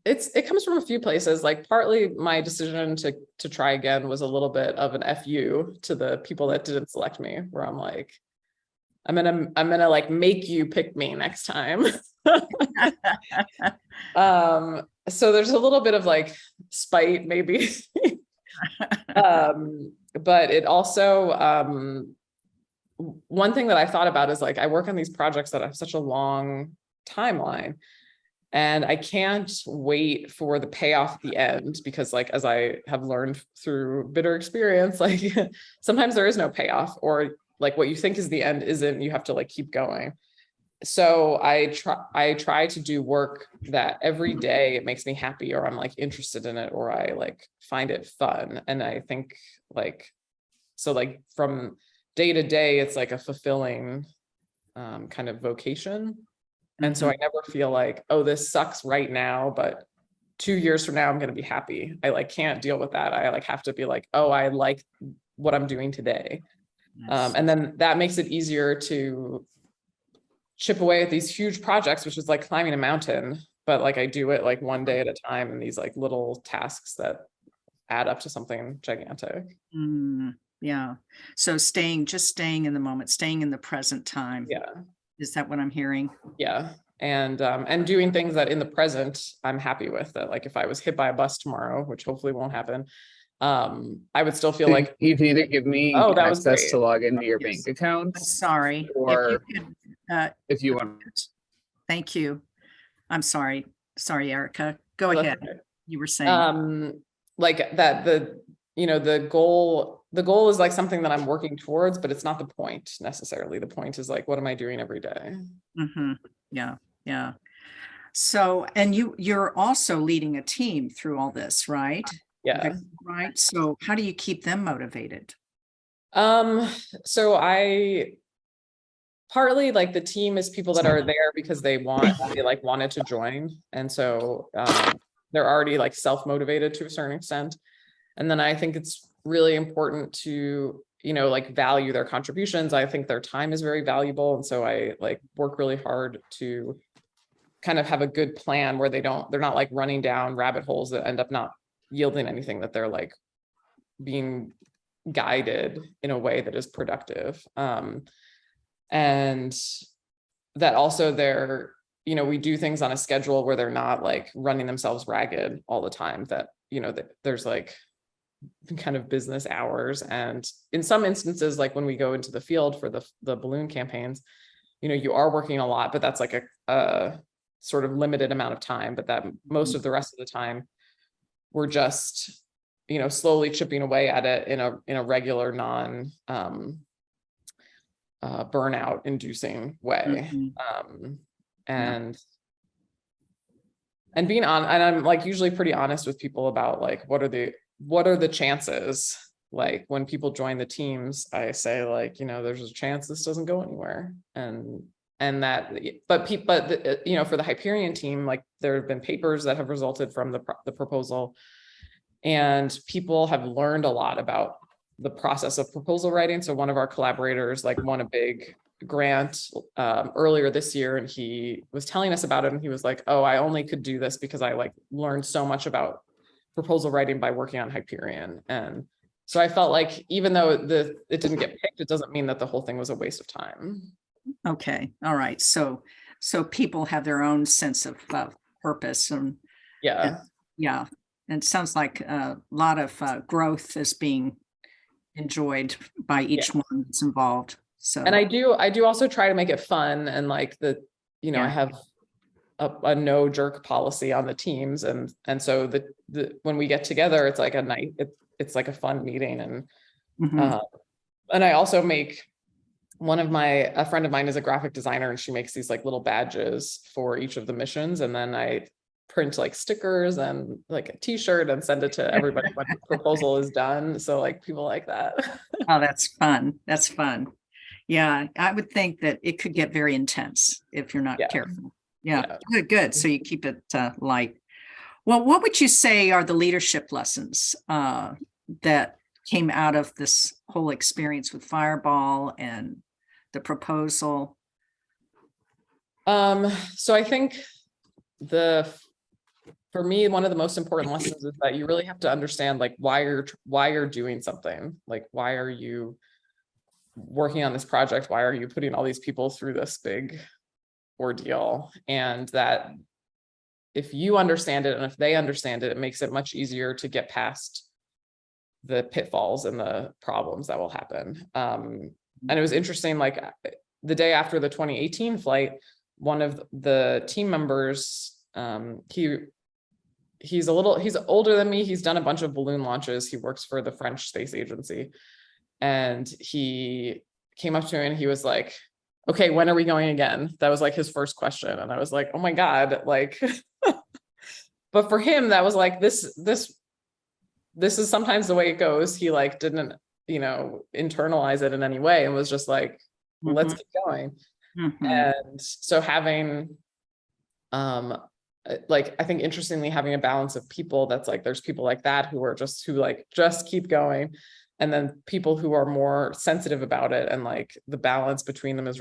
it comes from a few places. Like partly my decision to try again was a little bit of an FU to the people that didn't select me, where I'm like, I'm gonna like make you pick me next time. So there's a little bit of like spite maybe. But it also, one thing that I thought about is like, I work on these projects that have such a long timeline and I can't wait for the payoff at the end because like, as I have learned through bitter experience, like sometimes there is no payoff or like what you think is the end isn't, you have to like keep going. So I try to do work that every day it makes me happy or I'm like interested in it or I like find it fun. And I think like, so like from day to day, it's like a fulfilling kind of vocation. And so I never feel like, oh, this sucks right now, but 2 years from now, I'm going to be happy. I like can't deal with that. I like have to be like, oh, I like what I'm doing today. Yes. And then that makes it easier to chip away at these huge projects, which is like climbing a mountain, but like I do it like one day at a time in these like little tasks that add up to something gigantic. Yeah. So just staying in the moment, staying in the present time. Yeah. Is that what I'm hearing? Yeah. And doing things that in the present, I'm happy with that. Like if I was hit by a bus tomorrow, which hopefully won't happen, I would still feel like you can either give me that was access great. to log into your Yes. bank account, Sorry. or If if you want. Thank you. I'm sorry. Sorry, Ericka. Go Oh, that's ahead. okay. You were saying. Like that the goal is like something that I'm working towards, but it's not the point necessarily. The point is like, what am I doing every day? Yeah. So, and you're also leading a team through all this, right? Yeah. Right. So how do you keep them motivated? So I partly like the team is people that are there because they wanted to join. And so they're already like self-motivated to a certain extent. And then I think it's really important to, like value their contributions. I think their time is very valuable. And so I like work really hard to kind of have a good plan where they're not like running down rabbit holes that end up not yielding anything, that they're like being guided in a way that is productive. And that also we do things on a schedule where they're not like running themselves ragged all the time, that, that there's like, kind of business hours. And in some instances, like when we go into the field for the balloon campaigns, you know, you are working a lot, but that's like a sort of limited amount of time, but that most of the rest of the time we're just, you know, slowly chipping away at it in a regular burnout inducing way. And being on, and I'm like usually pretty honest with people about like, what are the chances? Like when people join the teams, I say like, you know, there's a chance this doesn't go anywhere. And that, but you know, for the Hyperion team, like there have been papers that have resulted from the proposal, and people have learned a lot about the process of proposal writing. So one of our collaborators like won a big grant earlier this year, and he was telling us about it, and he was like, oh, I only could do this because I like learned so much about proposal writing by working on Hyperion. And so I felt like even though it didn't get picked, it doesn't mean that the whole thing was a waste of time. Okay. All right. So people have their own sense of purpose, and Yeah. yeah. And it sounds like a lot of growth is being enjoyed by each one that's involved. So, and I do also try to make it fun, and like I have a no jerk policy on the teams, and so the when we get together, it's like a night, it's like a fun meeting, and and I also make a friend of mine is a graphic designer, and she makes these like little badges for each of the missions, and then I print like stickers and like a t-shirt and send it to everybody when the proposal is done. So like people like that. Oh, that's fun. That's fun. Yeah, I would think that it could get very intense if you're not careful. Yeah, good. So you keep it light. Well, what would you say are the leadership lessons that came out of this whole experience with Fireball and the proposal? So I think for me, one of the most important lessons is that you really have to understand like why you're doing something. Like, why are you working on this project? Why are you putting all these people through this big ordeal? And that if you understand it and if they understand it, it makes it much easier to get past the pitfalls and the problems that will happen. And it was interesting, like the day after the 2018 flight, one of the team members, he's older than me. He's done a bunch of balloon launches. He works for the French space agency. And he came up to me and he was like, okay, when are we going again? That was like his first question. And I was like, oh my God, like, but for him, that was like, this is sometimes the way it goes. He like didn't, you know, internalize it in any way, and was just like, let's keep going. And so having, like, I think interestingly, having a balance of people that's like, there's people like that who just keep going. And then people who are more sensitive about it, and like the balance between them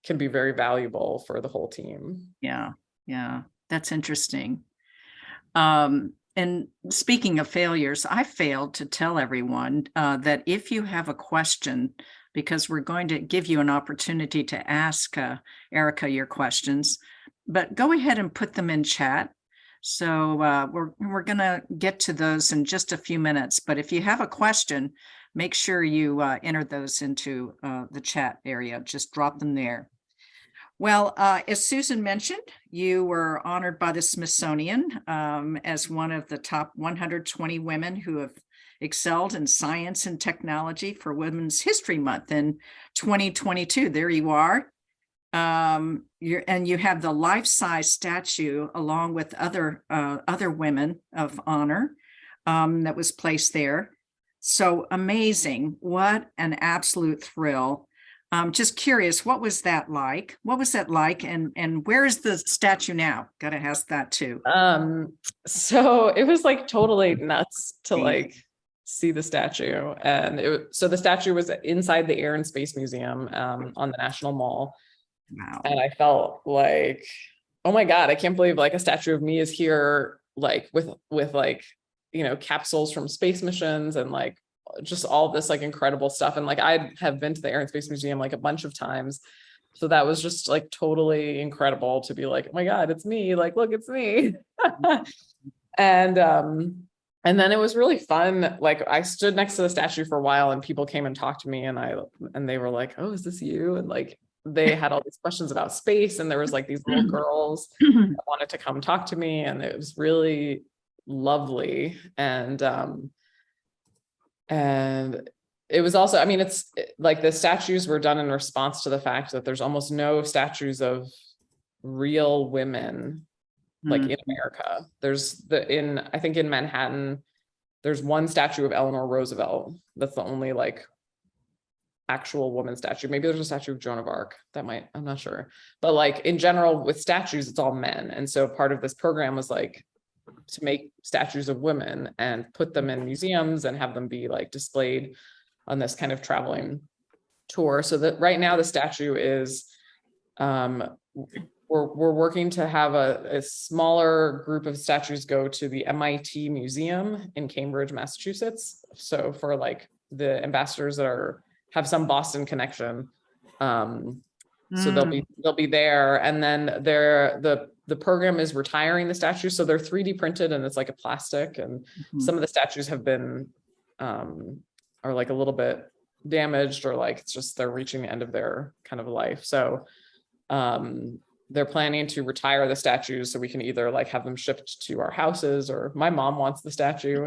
can be very valuable for the whole team. Yeah. Yeah. That's interesting. And speaking of failures, I failed to tell everyone that if you have a question, because we're going to give you an opportunity to ask Ericka your questions, but go ahead and put them in chat. So we're going to get to those in just a few minutes. But if you have a question, make sure you enter those into the chat area. Just drop them there. Well, as Susan mentioned, you were honored by the Smithsonian as one of the top 120 women who have excelled in science and technology for Women's History Month in 2022. There you are. And you have the life-size statue along with other women of honor that was placed there. So amazing. What an absolute thrill. Just curious, what was that like? What was that like? And where is the statue now? Got to ask that too. So it was like totally nuts to like see the statue. And so the statue was inside the Air and Space Museum on the National Mall. Wow. And I felt like, oh my God, I can't believe like a statue of me is here, like with like, you know, capsules from space missions and like just all this like incredible stuff. And like I have been to the Air and Space Museum like a bunch of times. So that was just like totally incredible to be like, oh my God, it's me. Like, look, it's me. And And then it was really fun. Like I stood next to the statue for a while and people came and talked to me and they were like, oh, is this you? And like, they had all these questions about space and there was like these little girls that wanted to come talk to me and it was really lovely. And it was also, I mean, it's like the statues were done in response to the fact that there's almost no statues of real women like in America. There's I think in Manhattan, there's one statue of Eleanor Roosevelt. That's the only like actual woman statue. Maybe there's a statue of Joan of Arc I'm not sure. But like in general with statues, it's all men. And so part of this program was like to make statues of women and put them in museums and have them be like displayed on this kind of traveling tour. So that right now the statue is, we're working to have a smaller group of statues go to the MIT Museum in Cambridge, Massachusetts. So for like the ambassadors that have some Boston connection, so they'll be there. And then the program is retiring the statues, so they're 3D printed and it's like a plastic. And some of the statues have been are like a little bit damaged or like it's just they're reaching the end of their kind of life. So they're planning to retire the statues so we can either like have them shipped to our houses or my mom wants the statue.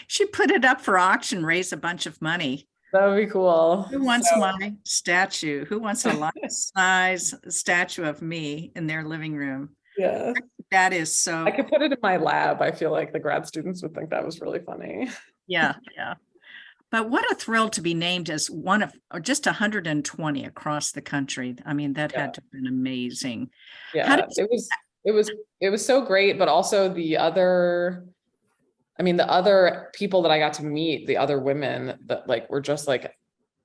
She put it up for auction, raise a bunch of money. That would be cool. Who wants my statue? Who wants a life-size statue of me in their living room? Yeah. That is so. I could put it in my lab. I feel like the grad students would think that was really funny. Yeah. But what a thrill to be named as one of just 120 across the country. I mean, that had to have been amazing. Yeah, it was so great, but also the other people that I got to meet, the other women that like were just like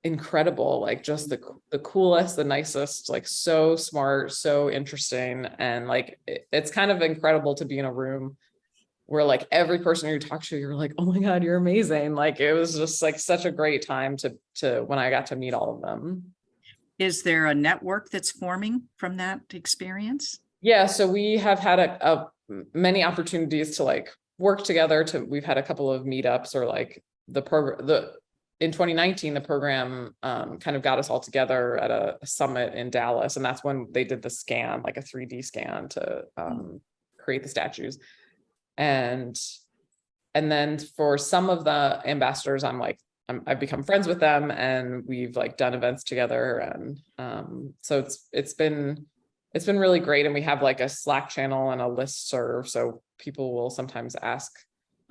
incredible, like just the coolest, the nicest, like so smart, so interesting. And like it's kind of incredible to be in a room where like every person you talk to, you're like, oh my God, you're amazing. Like it was just like such a great time to when I got to meet all of them. Is there a network that's forming from that experience? Yeah, so we have had many opportunities to like work together. We've had a couple of meetups or like in 2019, the program kind of got us all together at a summit in Dallas. And that's when they did the scan, like a 3D scan to create the statues. And then for some of the ambassadors, I've become friends with them and we've like done events together. And so it's been really great. And we have like a Slack channel and a listserv. So people will sometimes ask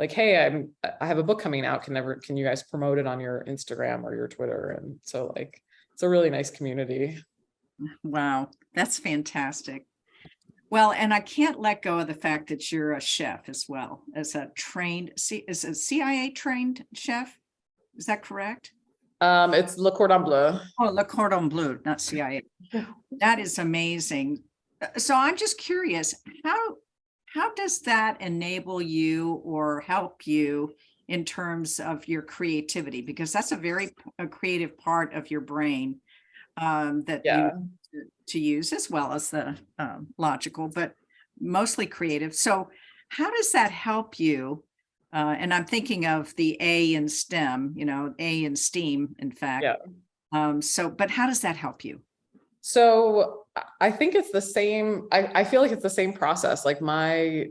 like, hey, I have a book coming out. Can you guys promote it on your Instagram or your Twitter? And so like, it's a really nice community. Wow. That's fantastic. Well, and I can't let go of the fact that you're a chef as well as a CIA trained chef. Is that correct? It's Le Cordon Bleu. Oh, Le Cordon Bleu, not CIA. That is amazing. So I'm just curious, how does that enable you or help you in terms of your creativity? Because that's a creative part of your brain that you to use, as well as the logical, but mostly creative. So how does that help you? And I'm thinking of the A in STEM, A in STEAM, in fact. Yeah. But how does that help you? So I think it's the same. I feel like it's the same process. Like my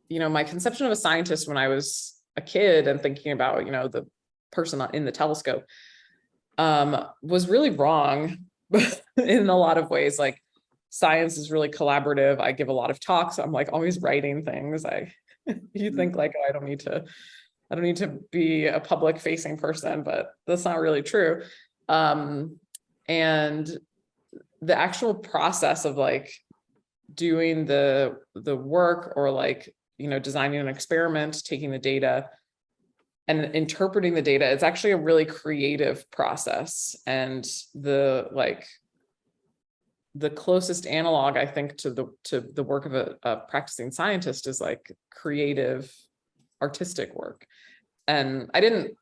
conception of a scientist when I was a kid and thinking about, the person in the telescope was really wrong in a lot of ways. Like science is really collaborative. I give a lot of talks. I'm like always writing things. You think like, oh, I don't need to be a public facing person, but that's not really true. And the actual process of like doing the work or like, designing an experiment, taking the data and interpreting the data, it's actually a really creative process. And the closest analog, I think, to the work of a practicing scientist is like creative, artistic work. And I didn't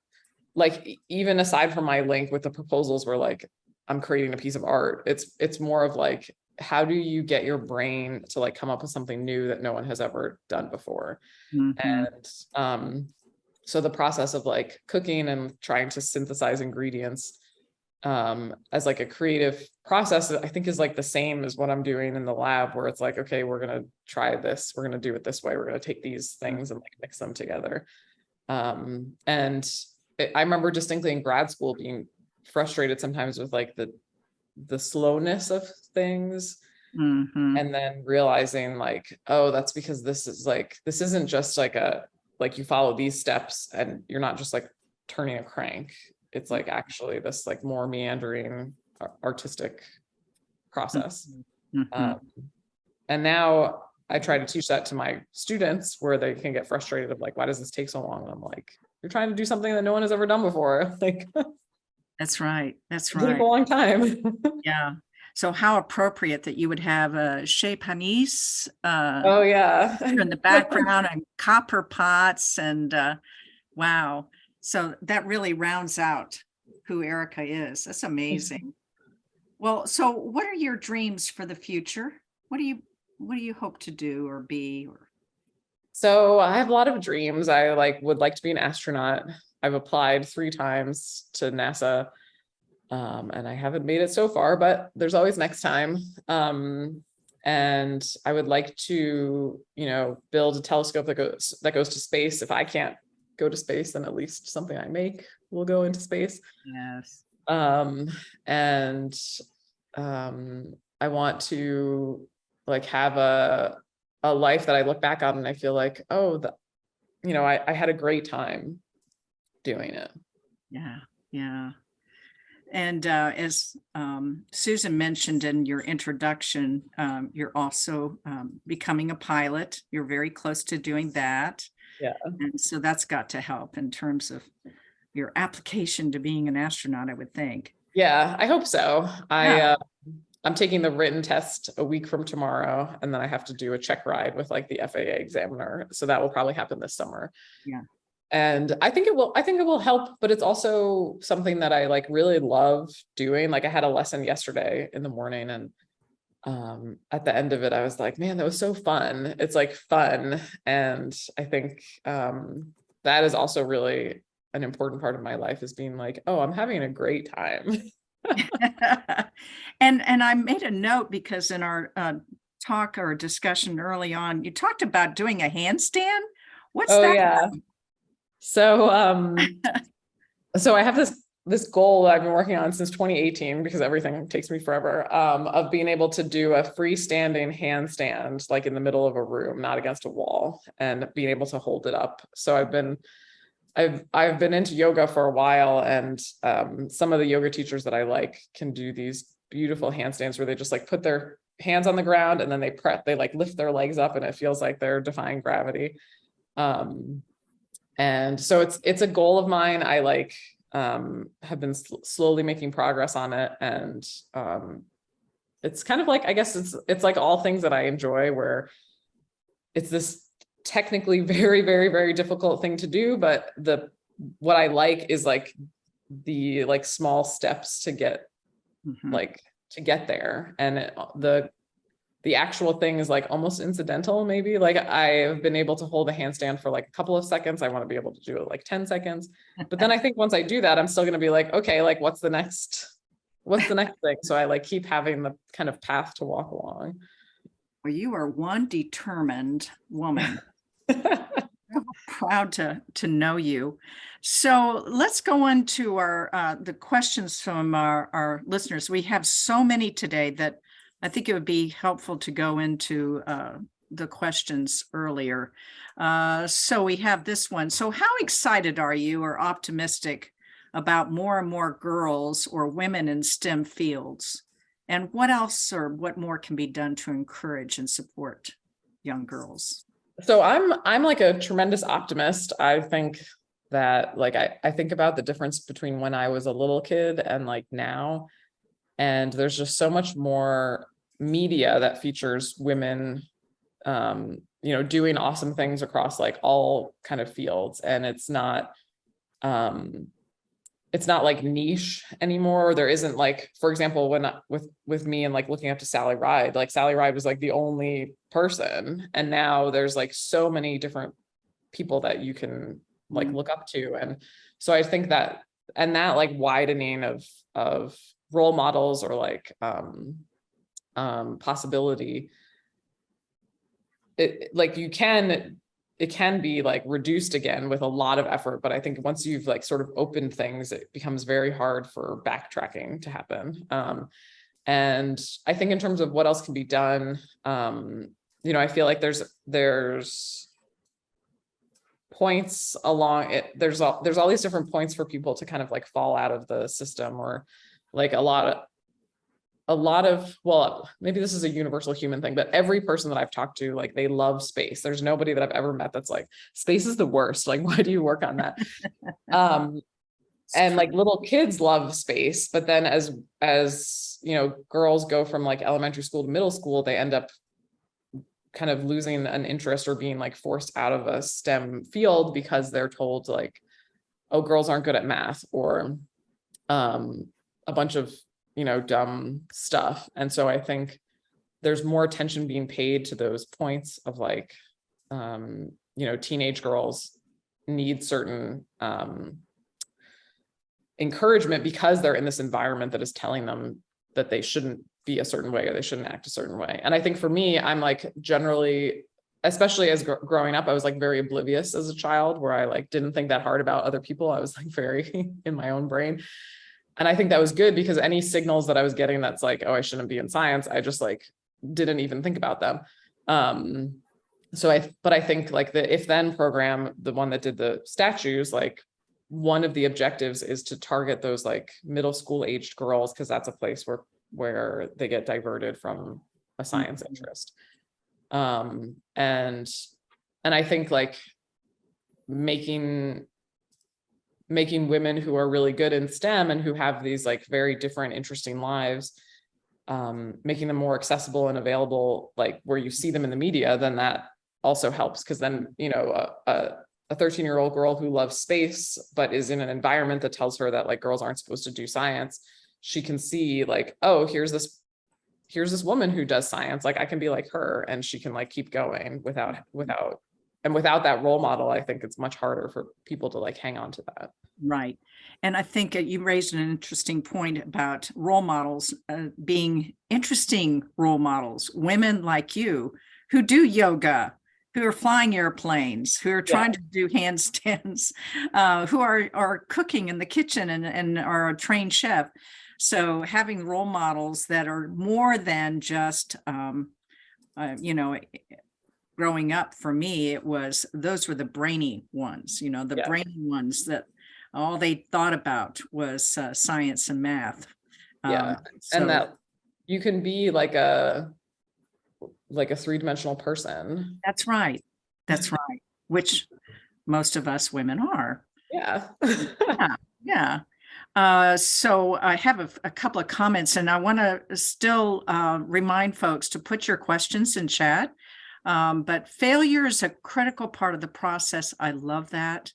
like, even aside from my link with the proposals where like, I'm creating a piece of art, it's more of like, how do you get your brain to like come up with something new that no one has ever done before? Mhm. And so the process of like cooking and trying to synthesize ingredients as like a creative process, I think is like the same as what I'm doing in the lab, where it's like, okay, we're going to try this, we're going to do it this way, we're going to take these things and like mix them together. And I remember distinctly in grad school being frustrated sometimes with like the slowness of things, Mhm. and then realizing like, oh, that's because this isn't just like you follow these steps and you're not just like turning a crank. It's like actually this like more meandering artistic process. Mhm. And now I try to teach that to my students, where they can get frustrated of like, why does this take so long? And I'm like, you're trying to do something that no one has ever done before. Like, That's right. That's it took right. a long time. Yeah. So how appropriate that you would have a Chez Panisse Oh yeah. in the background and copper pots and wow. So that really rounds out who Ericka is. That's amazing. Well, so what are your dreams for the future? What do you hope to do or be or So I have a lot of dreams. I would like to be an astronaut. I've applied 3 times to NASA, and I haven't made it so far, but there's always next time. And I would like to, build a telescope that goes to space. If I can't go to space, then at least something I make will go into space. yes. And I want to like have a life that I look back on and I feel like, oh, I had a great time doing it. Yeah. Yeah. And as Susan mentioned in your introduction, you're also becoming a pilot. You're very close to doing that. Yeah. And so that's got to help in terms of your application to being an astronaut, I would think. Yeah, I hope so. Yeah. I'm taking the written test a week from tomorrow, and then I have to do a check ride with like the FAA examiner. So that will probably happen this summer. Yeah. And I think it will help, but it's also something that I like really love doing. Like I had a lesson yesterday in the morning, and at the end of it, I was like, man, that was so fun. It's like fun. And I think that is also really an important part of my life, is being like, oh, I'm having a great time. And I made a note because in our talk or discussion early on, you talked about doing a handstand. What's Oh that yeah. about? So I have this goal that I've been working on since 2018, because everything takes me forever, of being able to do a freestanding handstand, like in the middle of a room, not against a wall, and being able to hold it up. So I've been into yoga for a while, and some of the yoga teachers that I like can do these beautiful handstands where they just like put their hands on the ground and then they like lift their legs up, and it feels like they're defying gravity. And so it's a goal of mine. I have been slowly making progress on it, and it's kind of like, I guess it's like all things that I enjoy, where it's this technically very, very, very difficult thing to do, but what I like is like the like small steps to get Mhm. to get there, and the actual thing is like almost incidental, maybe. Like I've been able to hold a handstand for like a couple of seconds. I want to be able to do it like 10 seconds. But then I think once I do that, I'm still going to be like, okay, like what's the next thing? So I like keep having the kind of path to walk along. Well, you are one determined woman. Proud to know you. So let's go on to our the questions from our listeners. We have so many today that I think it would be helpful to go into the questions earlier. So we have this one. So how excited are you or optimistic about more and more girls or women in STEM fields? And what else or what more can be done to encourage and support young girls? So I'm like a tremendous optimist. I think that like I think about the difference between when I was a little kid and like now, and there's just so much more media that features women doing awesome things across like all kind of fields. And it's not it's not like niche anymore. There isn't like, for example, when with me and like looking up to Sally Ride, like Sally Ride was like the only person. And now there's like so many different people that you can like look up to. And so I think that, and that like widening of role models or like possibility, it can be like reduced again with a lot of effort, but I think once you've like sort of opened things, it becomes very hard for backtracking to happen. And I think in terms of what else can be done, I feel like there's points along it. There's all these different points for people to kind of like fall out of the system, or like a lot of, well, maybe this is a universal human thing, but every person that I've talked to, like they love space. There's nobody that I've ever met that's like, space is the worst. Like, why do you work on that? And like little kids love space, but then as girls go from like elementary school to middle school, they end up kind of losing an interest or being like forced out of a STEM field because they're told like, oh, girls aren't good at math, or a bunch of dumb stuff. And so I think there's more attention being paid to those points of like, teenage girls need certain encouragement because they're in this environment that is telling them that they shouldn't be a certain way or they shouldn't act a certain way. And I think for me, I'm like generally, especially as growing up, I was like very oblivious as a child, where I like didn't think that hard about other people. I was like very in my own brain. And I think that was good because any signals that I was getting that's like, oh, I shouldn't be in science, I just like didn't even think about them. But I think like the If Then program, the one that did the statues, like one of the objectives is to target those like middle school aged girls, because that's a place where they get diverted from a science interest. And I think like making women who are really good in STEM and who have these like very different, interesting lives, making them more accessible and available, like where you see them in the media, then that also helps. Because then, a 13-year-old girl who loves space, but is in an environment that tells her that like girls aren't supposed to do science, she can see like, oh, here's this woman who does science. Like I can be like her, and she can like keep going without that role model. I think it's much harder for people to like hang on to that. Right. And I think you raised an interesting point about role models being interesting role models, women like you who do yoga, who are flying airplanes, who are trying to do handstands, who are cooking in the kitchen and are a trained chef. So having role models that are more than just, growing up for me, those were the brainy ones, brainy ones that all they thought about was science and math. And that you can be like a three-dimensional person. That's right. That's right. Which most of us women are. Yeah. Yeah. So I have a couple of comments, and I want to still remind folks to put your questions in chat. But failure is a critical part of the process. I love that.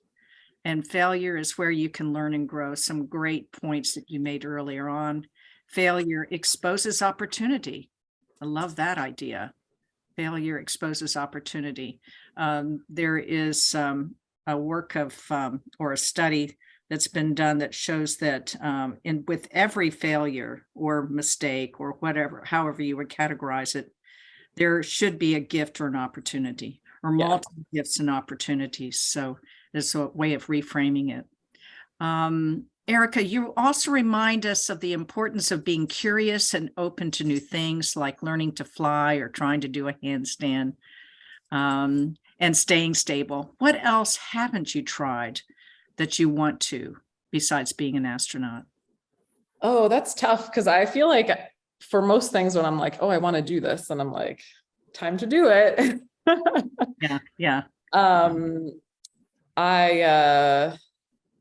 And failure is where you can learn and grow. Some great points that you made earlier on. Failure exposes opportunity. I love that idea. Failure exposes opportunity. There is a work of or a study that's been done that shows that with every failure or mistake or whatever, however you would categorize it, there should be a gift or an opportunity, or multiple gifts and opportunities. So there's a way of reframing it. Ericka, you also remind us of the importance of being curious and open to new things, like learning to fly or trying to do a handstand, and staying stable. What else haven't you tried that you want to, besides being an astronaut? Oh, that's tough, because I feel like for most things when I'm like, oh, I want to do this, and I'm like, time to do it. Yeah.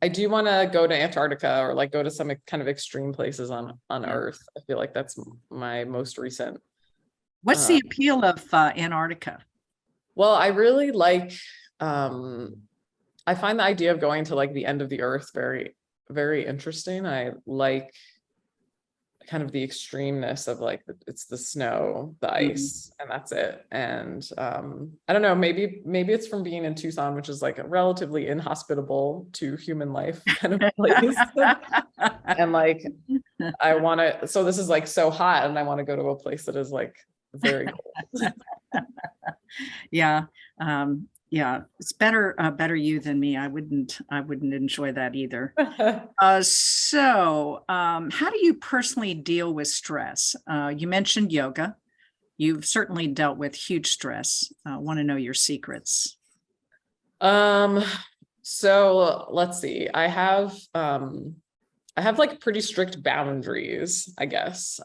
I do want to go to Antarctica, or like go to some kind of extreme places on Earth. I feel like that's my most recent. What's the appeal of Antarctica? Well, I really like, I find the idea of going to like the end of the Earth very very interesting. I like kind of the extremeness of like, it's the snow, the ice, and that's it. And I don't know, maybe it's from being in Tucson, which is like a relatively inhospitable to human life kind of place. And like, I want to, so this is like so hot, and I want to go to a place that is like very cold. Yeah. Yeah, it's better you than me. I wouldn't enjoy that either. How do you personally deal with stress? You mentioned yoga. You've certainly dealt with huge stress. Want to know your secrets. So let's see. I have like pretty strict boundaries, I guess.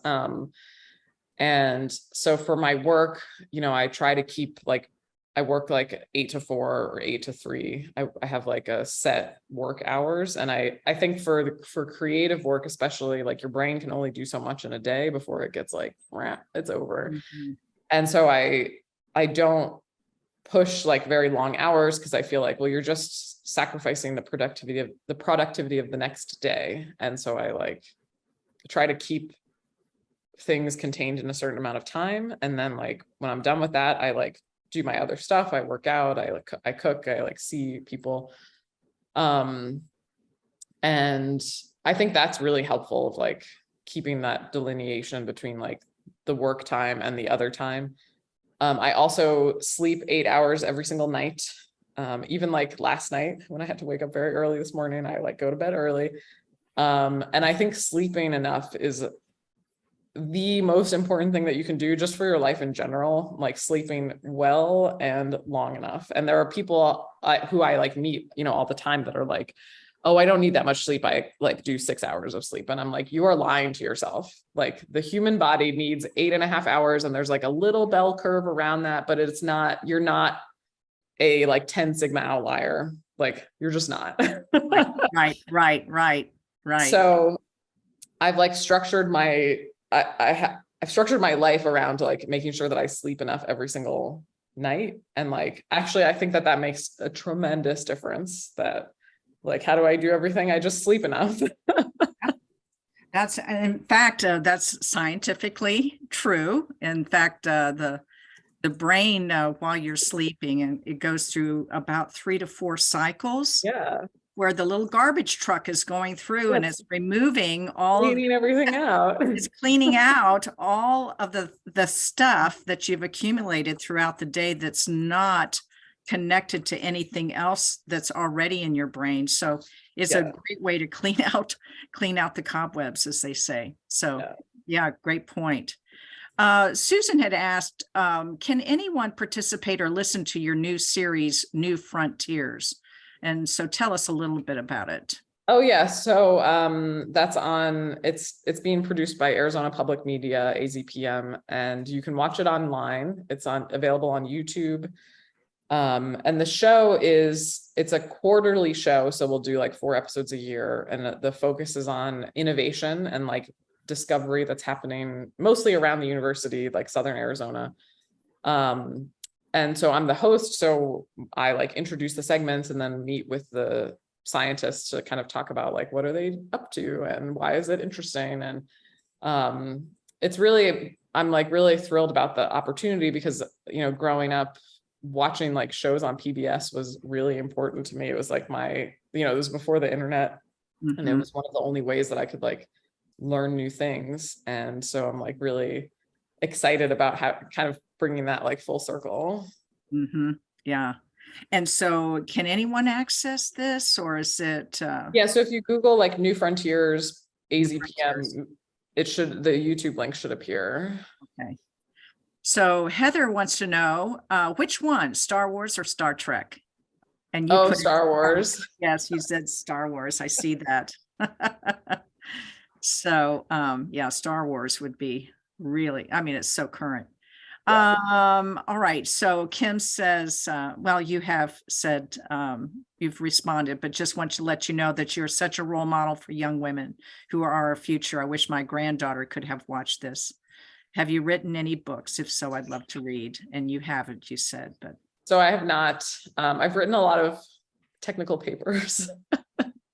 And so for my work, I try to keep like, I work like 8 to 4 or 8 to 3. I have like a set work hours. And I think for creative work, especially, like your brain can only do so much in a day before it gets like, it's over. And so I don't push like very long hours, because I feel like, well, you're just sacrificing the productivity of the next day. And so I like try to keep things contained in a certain amount of time. And then like, when I'm done with that, I like do my other stuff. I work out, I cook, I like see people. And I think that's really helpful of like keeping that delineation between like the work time and the other time. I also sleep 8 hours every single night. Even like last night when I had to wake up very early this morning, I like go to bed early. And I think sleeping enough is the most important thing that you can do just for your life in general, like sleeping well and long enough. And there are people who I like meet, all the time that are like, oh, I don't need that much sleep. I like do 6 hours of sleep. And I'm like, you are lying to yourself. Like the human body needs 8.5 hours. And there's like a little bell curve around that, but you're not a like 10 sigma outlier. Like you're just not. Right. So I've like structured I've structured my life around like making sure that I sleep enough every single night. And like, actually, I think that makes a tremendous difference. That like, how do I do everything? I just sleep enough. That's, in fact, that's scientifically true. In fact, the brain, while you're sleeping, and it goes through about 3 to 4 cycles. Yeah. Where the little garbage truck is going through and it's removing cleaning everything out. It's cleaning out all of the stuff that you've accumulated throughout the day that's not connected to anything else that's already in your brain. So it's a great way to clean out the cobwebs, as they say. So yeah, great point. Susan had asked, can anyone participate or listen to your new series, New Frontiers? And so tell us a little bit about it. Oh yeah. So that's on, it's being produced by Arizona Public Media, AZPM, and you can watch it online. It's available on YouTube. And the show it's a quarterly show. So we'll do like 4 episodes a year. And the focus is on innovation and like discovery that's happening mostly around the university, like Southern Arizona. And so I'm the host. So I like introduce the segments and then meet with the scientists to kind of talk about like, what are they up to and why is it interesting? And it's really, I'm like really thrilled about the opportunity because, growing up, watching like shows on PBS was really important to me. It was like it was before the internet, and it was one of the only ways that I could like learn new things. And so I'm like really excited about how kind of bringing that like full circle. Yeah. And so can anyone access this, or is it? Yeah. So if you Google like New Frontiers, AZPM, the YouTube link should appear. Okay. So Heather wants to know, which one, Star Wars or Star Trek? And you put Star Wars. Yes, you said Star Wars. I see that. So, yeah, Star Wars would be really, it's so current. All right. So Kim says, well, you have said, you've responded, but just want to let you know that you're such a role model for young women who are our future. I wish my granddaughter could have watched this. Have you written any books? If so, I'd love to read. And you haven't, you said, but. So I have not. I've written a lot of technical papers.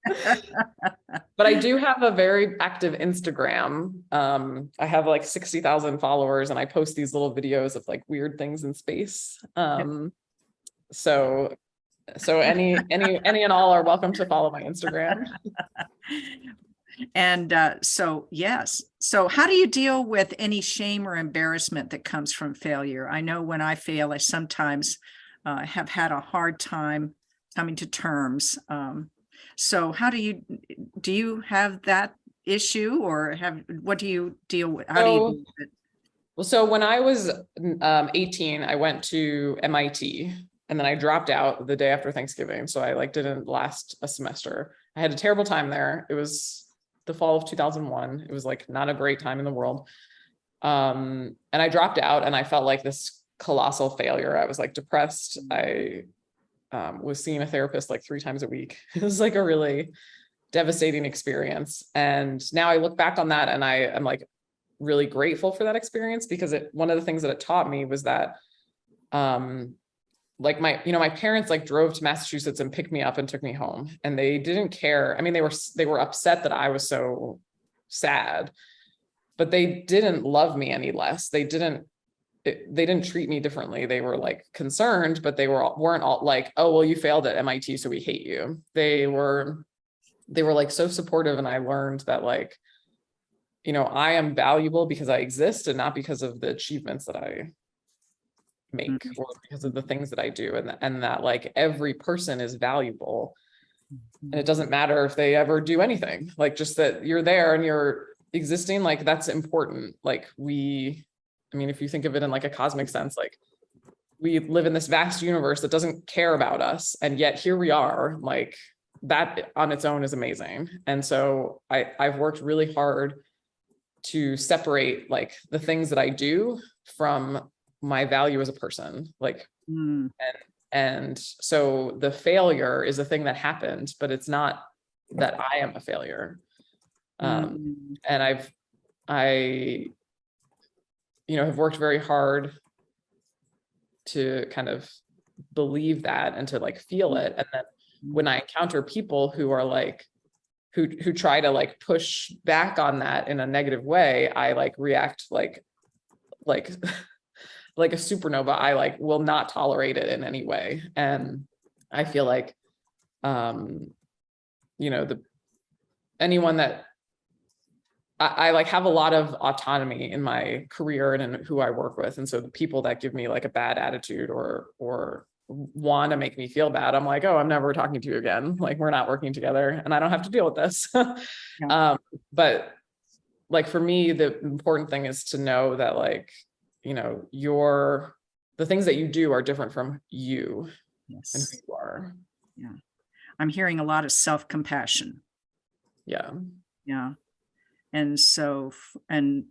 But I do have a very active Instagram. I have like 60,000 followers and I post these little videos of like weird things in space. So any and all are welcome to follow my Instagram. And so, yes. So how do you deal with any shame or embarrassment that comes from failure? I know when I fail, I sometimes have had a hard time coming to terms. So how do you have that issue, or what do you deal with? How do you deal with it? Well, so when I was 18, I went to MIT and then I dropped out the day after Thanksgiving. So I like didn't last a semester. I had a terrible time there. It was the fall of 2001. It was like not a great time in the world. And I dropped out and I felt like this colossal failure. I was like depressed. I was seeing a therapist like 3 times a week. It was like a really devastating experience. And now I look back on that and I am like really grateful for that experience, because one of the things that it taught me was that like my parents like drove to Massachusetts and picked me up and took me home, and they didn't care. I mean, they were upset that I was so sad, but they didn't love me any less. They didn't treat me differently. They were like concerned, but they weren't all like, oh, well, you failed at MIT, so we hate you. They were like so supportive. And I learned that like, I am valuable because I exist and not because of the achievements that I make or because of the things that I do. And that like every person is valuable, and it doesn't matter if they ever do anything, like just that you're there and you're existing, like that's important. Like if you think of it in like a cosmic sense, like we live in this vast universe that doesn't care about us. And yet here we are, like that on its own is amazing. And so I've worked really hard to separate like the things that I do from my value as a person, like, and so the failure is a thing that happened, but it's not that I am a failure. And I have worked very hard to kind of believe that and to like feel it. And then when I encounter people who are like, who try to like push back on that in a negative way, I like react like like a supernova. I like will not tolerate it in any way. And I feel like, anyone that I like have a lot of autonomy in my career and in who I work with. And so the people that give me like a bad attitude or want to make me feel bad, I'm like, oh, I'm never talking to you again. Like we're not working together and I don't have to deal with this. Yeah. But like for me, the important thing is to know that like, the things that you do are different from you. Yes. And who you are. Yeah. I'm hearing a lot of self-compassion. Yeah. Yeah. And so, I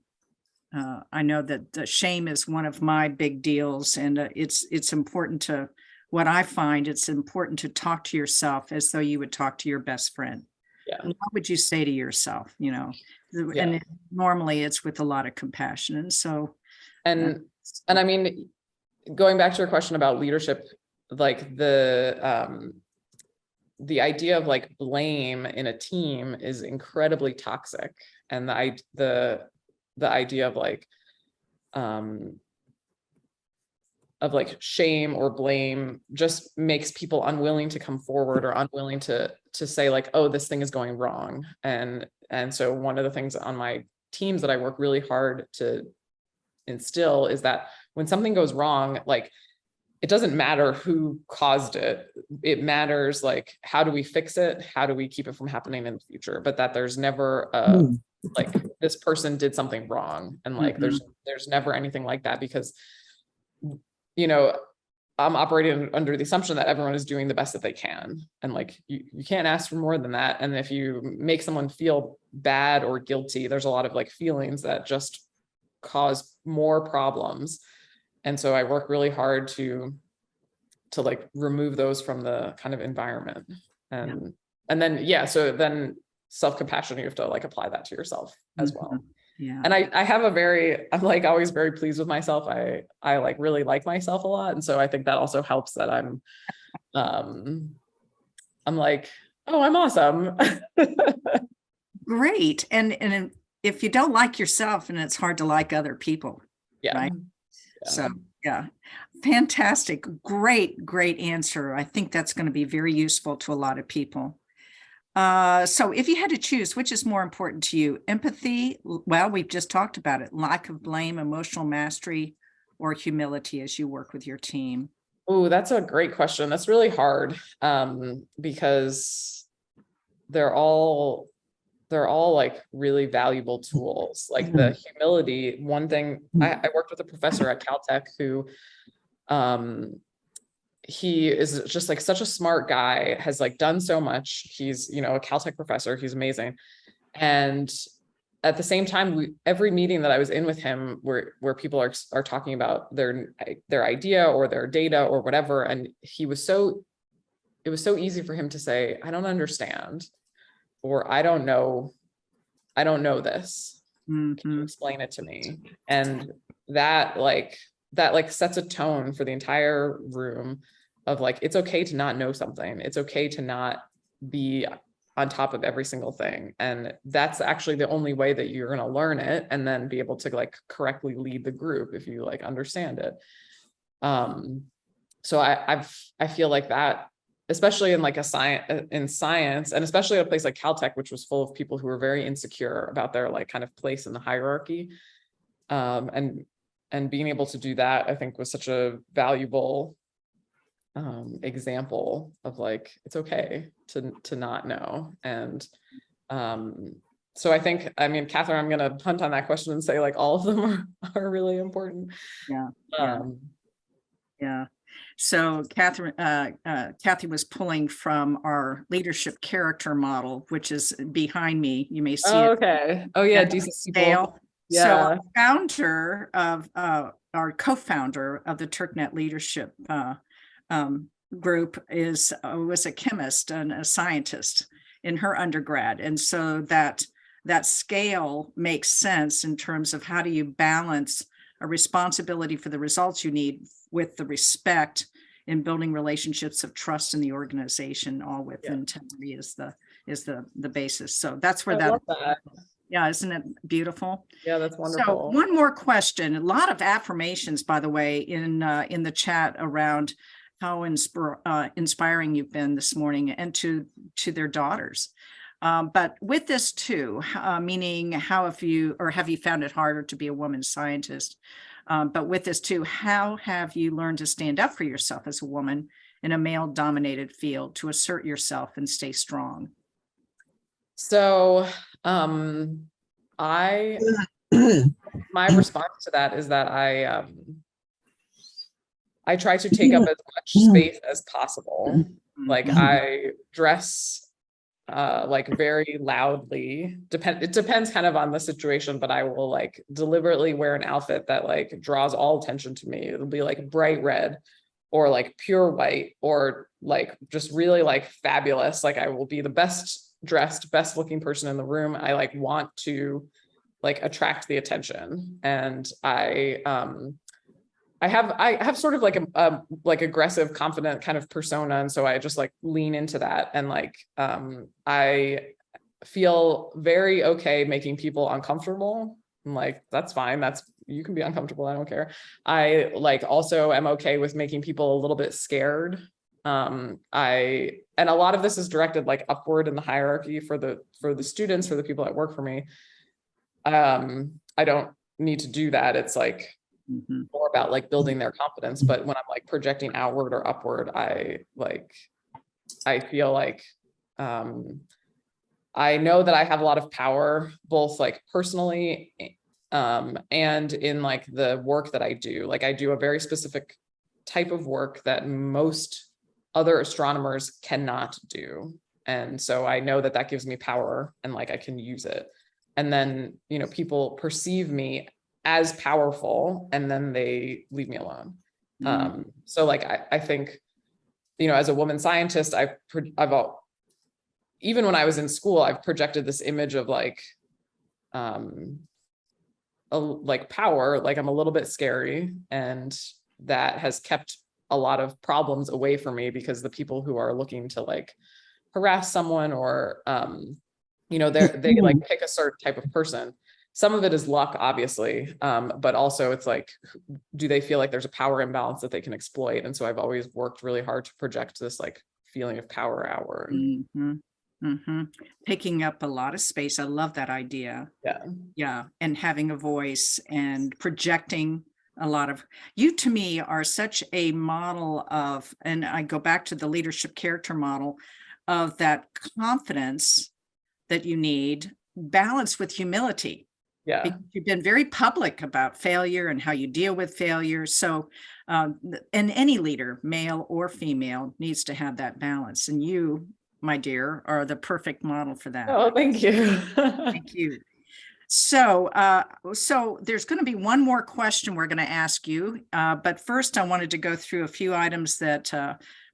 know that the shame is one of my big deals, and it's important to, what I find, it's important to talk to yourself as though you would talk to your best friend. Yeah. And what would you say to yourself, and normally it's with a lot of compassion. And so, and I mean, going back to your question about leadership, like the idea of like blame in a team is incredibly toxic. And the idea of shame or blame just makes people unwilling to come forward or unwilling to say like, oh, this thing is going wrong. And so one of the things on my teams that I work really hard to instill is that when something goes wrong, like it doesn't matter who caused it. It matters like, how do we fix it? How do we keep it from happening in the future? But that there's never like this person did something wrong. And like, there's never anything like that, because, I'm operating under the assumption that everyone is doing the best that they can. And like, you can't ask for more than that. And if you make someone feel bad or guilty, there's a lot of like feelings that just cause more problems. And so I work really hard to like remove those from the kind of environment. And then, so then self-compassion, you have to like apply that to yourself as well. Yeah. And I have I'm like always very pleased with myself. I like really like myself a lot. And so I think that also helps that I'm like, Oh, I'm awesome. Great. And if you don't like yourself, and it's hard to like other people, Yeah. right? Yeah. So, yeah, fantastic. Great answer. I think that's going to be very useful to a lot of people. So if you had to choose, which is more important to you? Empathy, well, we've just talked about it, lack of blame, emotional mastery, or humility as you work with your team? Oh, that's a great question. That's really hard, because they're all like really valuable tools. Like the humility, one thing, I worked with a professor at Caltech who, he is just like such a smart guy, has like done so much. He's, you know, a Caltech professor. He's amazing. And at the same time, every meeting that I was in with him where people are talking about their idea or their data or whatever. And it was so easy for him to say, I don't understand, or I don't know this. Can you explain it to me? And that sets a tone for the entire room of like, it's okay to not know something. It's okay to not be on top of every single thing. And that's actually the only way that you're going to learn it and then be able to like correctly lead the group if you like understand it. So I feel like that, especially in like science, and especially at a place like Caltech, which was full of people who were very insecure about their like kind of place in the hierarchy. And being able to do that, I think, was such a valuable example of like, it's okay to not know. And so I think, I mean, Catherine, I'm going to punt on that question and say like all of them are really important. Yeah. So Catherine, Kathy was pulling from our leadership character model, which is behind me. You may see it. Okay. Oh yeah, decent people. Scale. Yeah. So our co-founder of the TurkNet leadership group was a chemist and a scientist in her undergrad. And so that scale makes sense in terms of how do you balance a responsibility for the results you need with the respect in building relationships of trust in the organization, all with integrity is the basis. So that's where that. Yeah, isn't it beautiful? Yeah, that's wonderful. So one more question. A lot of affirmations, by the way, in the chat around how inspiring you've been this morning, and to their daughters. But with this too, meaning have you found it harder to be a woman scientist? But with this too, how have you learned to stand up for yourself as a woman in a male-dominated field, to assert yourself and stay strong? So my response to that is that I try to take up as much space as possible. Like I dress like very loudly. It depends kind of on the situation, but I will like deliberately wear an outfit that like draws all attention to me. It'll be like bright red or like pure white or like just really like fabulous. Like I will be the best dressed, best looking person in the room. I like want to like attract the attention. And I have sort of like a like aggressive, confident kind of persona. And so I just like lean into that. And like, I feel very okay making people uncomfortable. I'm like, that's fine. You can be uncomfortable. I don't care. I like also am okay with making people a little bit scared. And a lot of this is directed like upward in the hierarchy for the students, for the people that work for me. I don't need to do that. It's like more about like building their confidence. But when I'm like projecting outward or upward, I feel like, I know that I have a lot of power, both like personally, and in like the work that I do. Like I do a very specific type of work that most other astronomers cannot do. And so I know that gives me power and like I can use it. And then, you know, people perceive me as powerful and then they leave me alone. So like, I think, you know, as a woman scientist, even when I was in school, I've projected this image of like, like power, like I'm a little bit scary, and that has kept a lot of problems away from me because the people who are looking to like harass someone or, they like pick a certain type of person. Some of it is luck, obviously, but also it's like, do they feel like there's a power imbalance that they can exploit? And so I've always worked really hard to project this like feeling of power outward. Taking up a lot of space. I love that idea. Yeah. Yeah. And having a voice and projecting a lot of, you to me are such a model of, and I go back to the leadership character model of that confidence that you need balanced with humility. Yeah. Because you've been very public about failure and how you deal with failure. So, and any leader, male or female, needs to have that balance. And you, my dear, are the perfect model for that. Oh, thank you. Thank you. So, so there's going to be one more question we're going to ask you. But first, I wanted to go through a few items that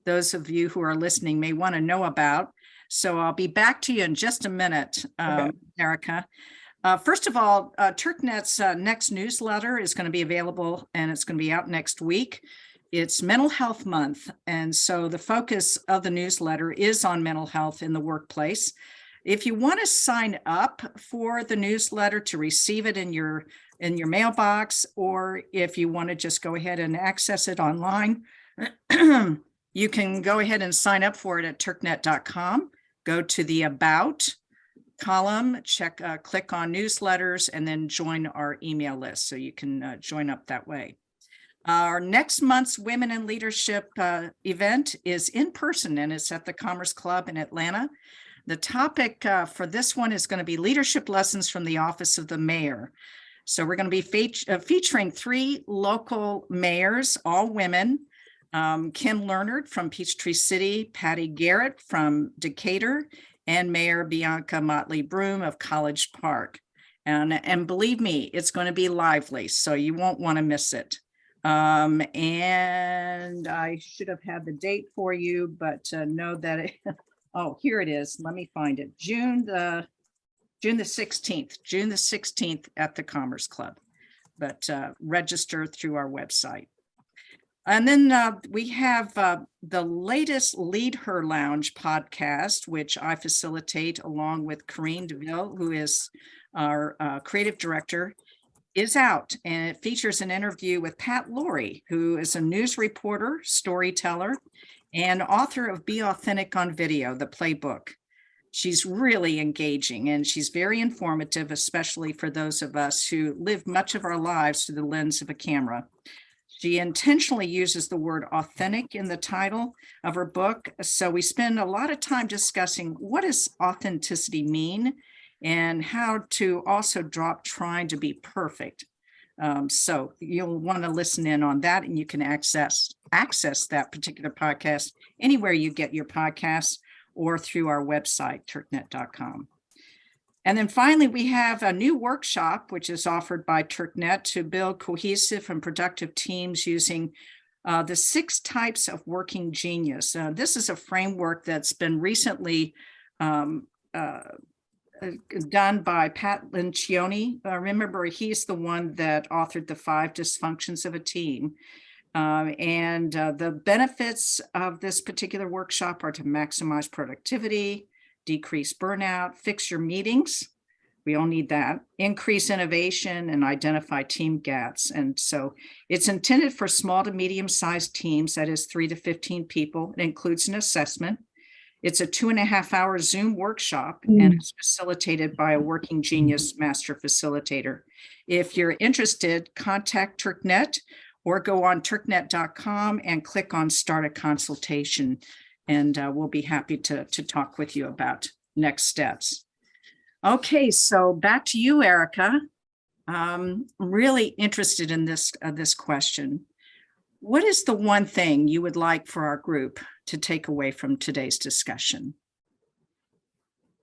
those of you who are listening may want to know about. So I'll be back to you in just a minute, Okay. Ericka. First of all, TurkNet's next newsletter is going to be available and it's going to be out next week. It's Mental Health Month. And so the focus of the newsletter is on mental health in the workplace. If you want to sign up for the newsletter to receive it in your mailbox, or if you want to just go ahead and access it online, you can go ahead and sign up for it at turknet.com. Go to the About column, click on newsletters, and then join our email list so you can join up that way. Our next month's Women in Leadership event is in person, and it's at the Commerce Club in Atlanta. The topic for this one is going to be leadership lessons from the office of the mayor. So we're going to be featuring 3 local mayors, all women. Kim Lerner from Peachtree City, Patty Garrett from Decatur, and Mayor Bianca Motley Broom of College Park. And believe me, it's going to be lively, so you won't want to miss it. And I should have had the date for you, but know that it, oh, here it is. Let me find it. June the 16th at the Commerce Club, but register through our website. And then we have the latest Lead Her Lounge podcast, which I facilitate along with Corinne DeVille, who is our creative director, is out. And it features an interview with Pat Laurie, who is a news reporter, storyteller, and author of Be Authentic on Video, the playbook. She's really engaging and she's very informative, especially for those of us who live much of our lives through the lens of a camera. She intentionally uses the word authentic in the title of her book. So we spend a lot of time discussing what does authenticity mean and how to also drop trying to be perfect. So you'll want to listen in on that, and you can access that particular podcast anywhere you get your podcasts or through our website, turknet.com. And then finally, we have a new workshop, which is offered by TurkNet to build cohesive and productive teams using the 6 types of working genius. This is a framework that's been recently done by Pat Lencioni. Remember, he's the one that authored the 5 dysfunctions of a team. And the benefits of this particular workshop are to maximize productivity, decrease burnout, fix your meetings. We all need that. Increase innovation and identify team gaps. And so it's intended for small to medium-sized teams, that is 3 to 15 people. It includes an assessment. It's a 2.5-hour Zoom workshop and it's facilitated by a working genius master facilitator. If you're interested, contact TurkNet or go on turknet.com and click on Start a Consultation. And we'll be happy to talk with you about next steps. Okay, so back to you, Ericka. I'm really interested in this question. What is the one thing you would like for our group to take away from today's discussion?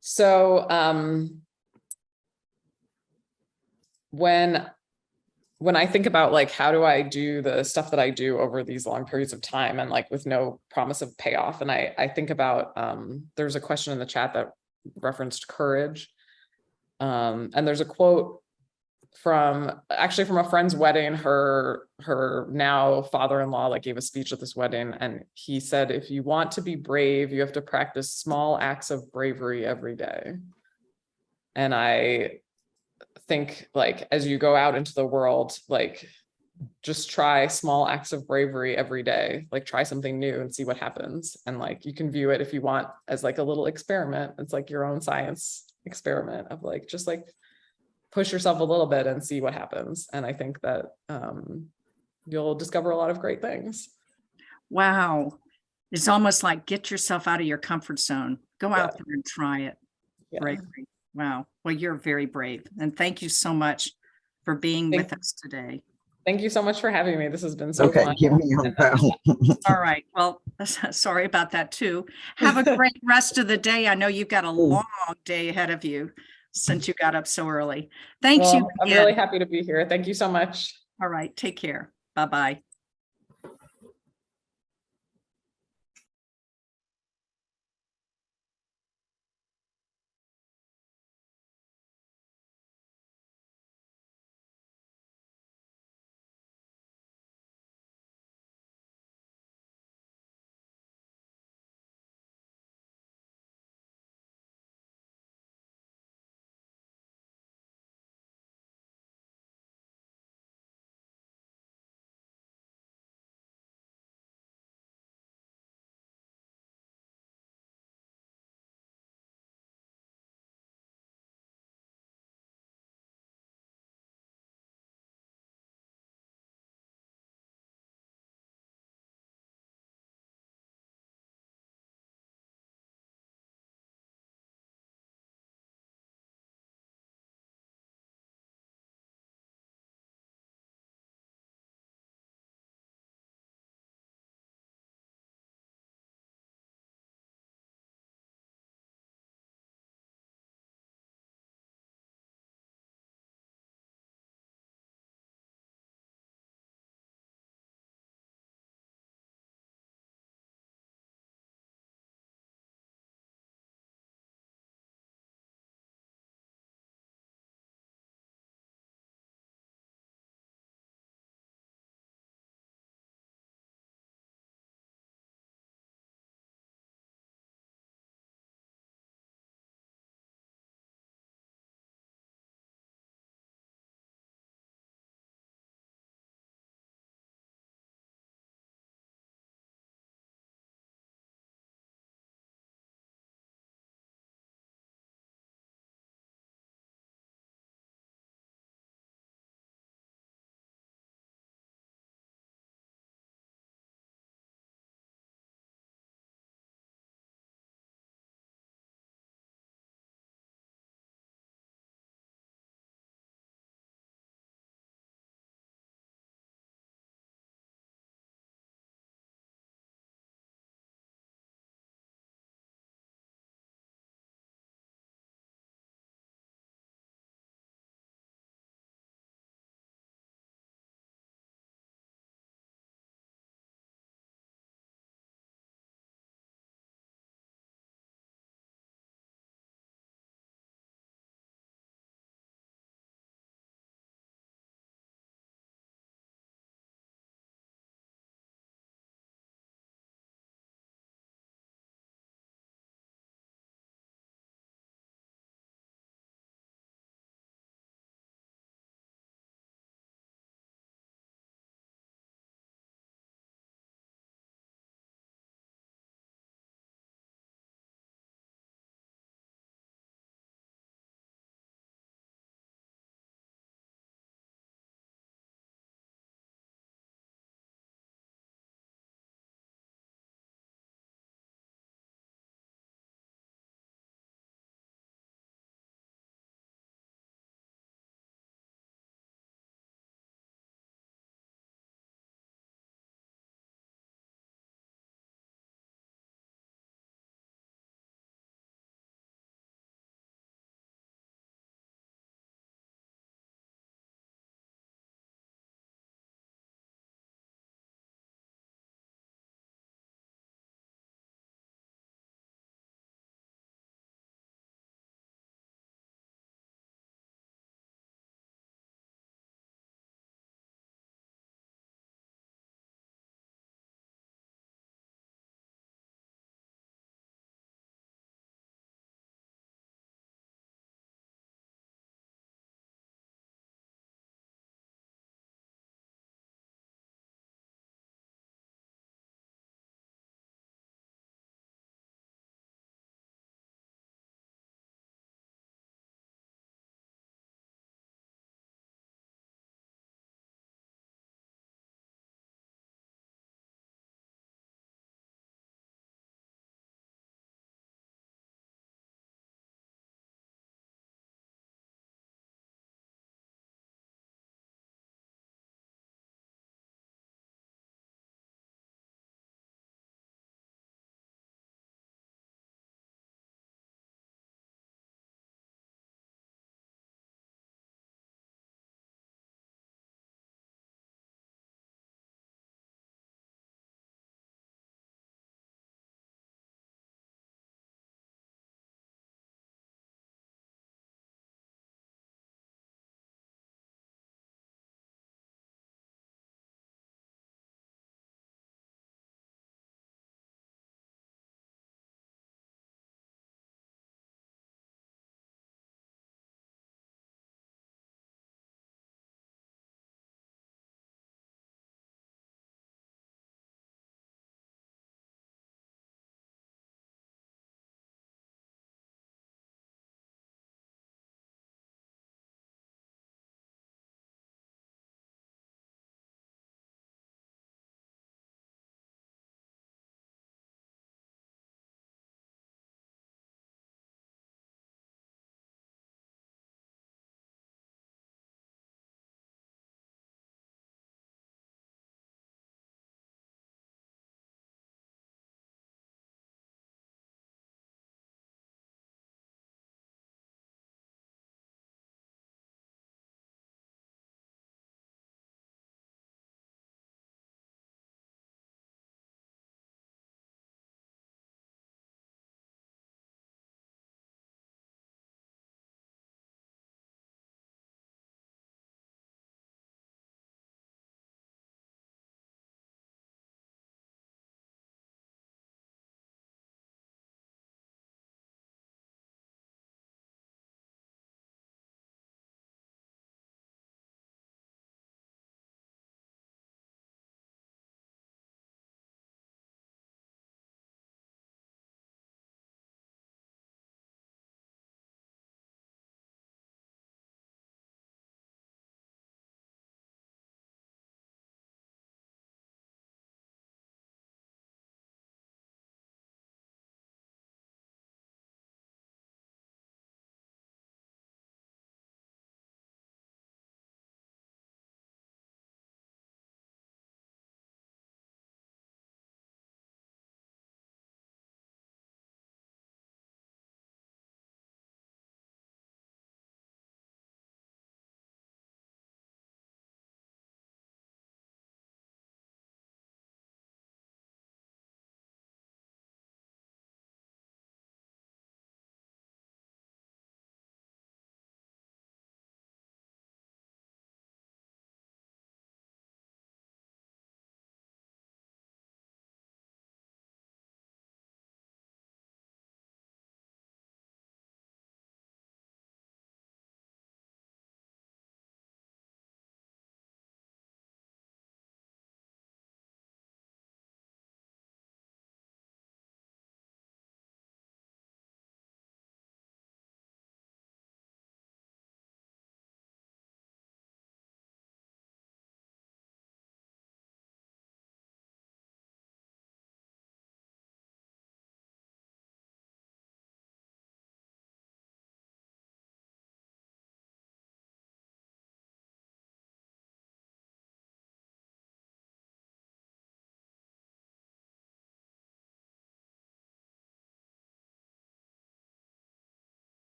So when I think about like, how do I do the stuff that I do over these long periods of time and like with no promise of payoff? And I think about, there's a question in the chat that referenced courage. And there's a quote from a friend's wedding. Her now father-in-law like gave a speech at this wedding, and he said, if you want to be brave, you have to practice small acts of bravery every day. And I think like as you go out into the world, like just try small acts of bravery every day, like try something new and see what happens. And like you can view it if you want as like a little experiment. It's like your own science experiment of like just like push yourself a little bit and see what happens. And I think that you'll discover a lot of great things. Wow. It's almost like get yourself out of your comfort zone. Go out there and try it. Yeah. Bravery. Wow. Well, you're very brave. And thank you so much for being with us today. Thank you so much for having me. This has been so Okay, fun. give me your bell. All right. Well, sorry about that too. Have a great rest of the day. I know you've got a long day ahead of you since you got up so early. Thanks you I'm again. really happy to be here. Thank you so much. All right. Take care. Bye-bye.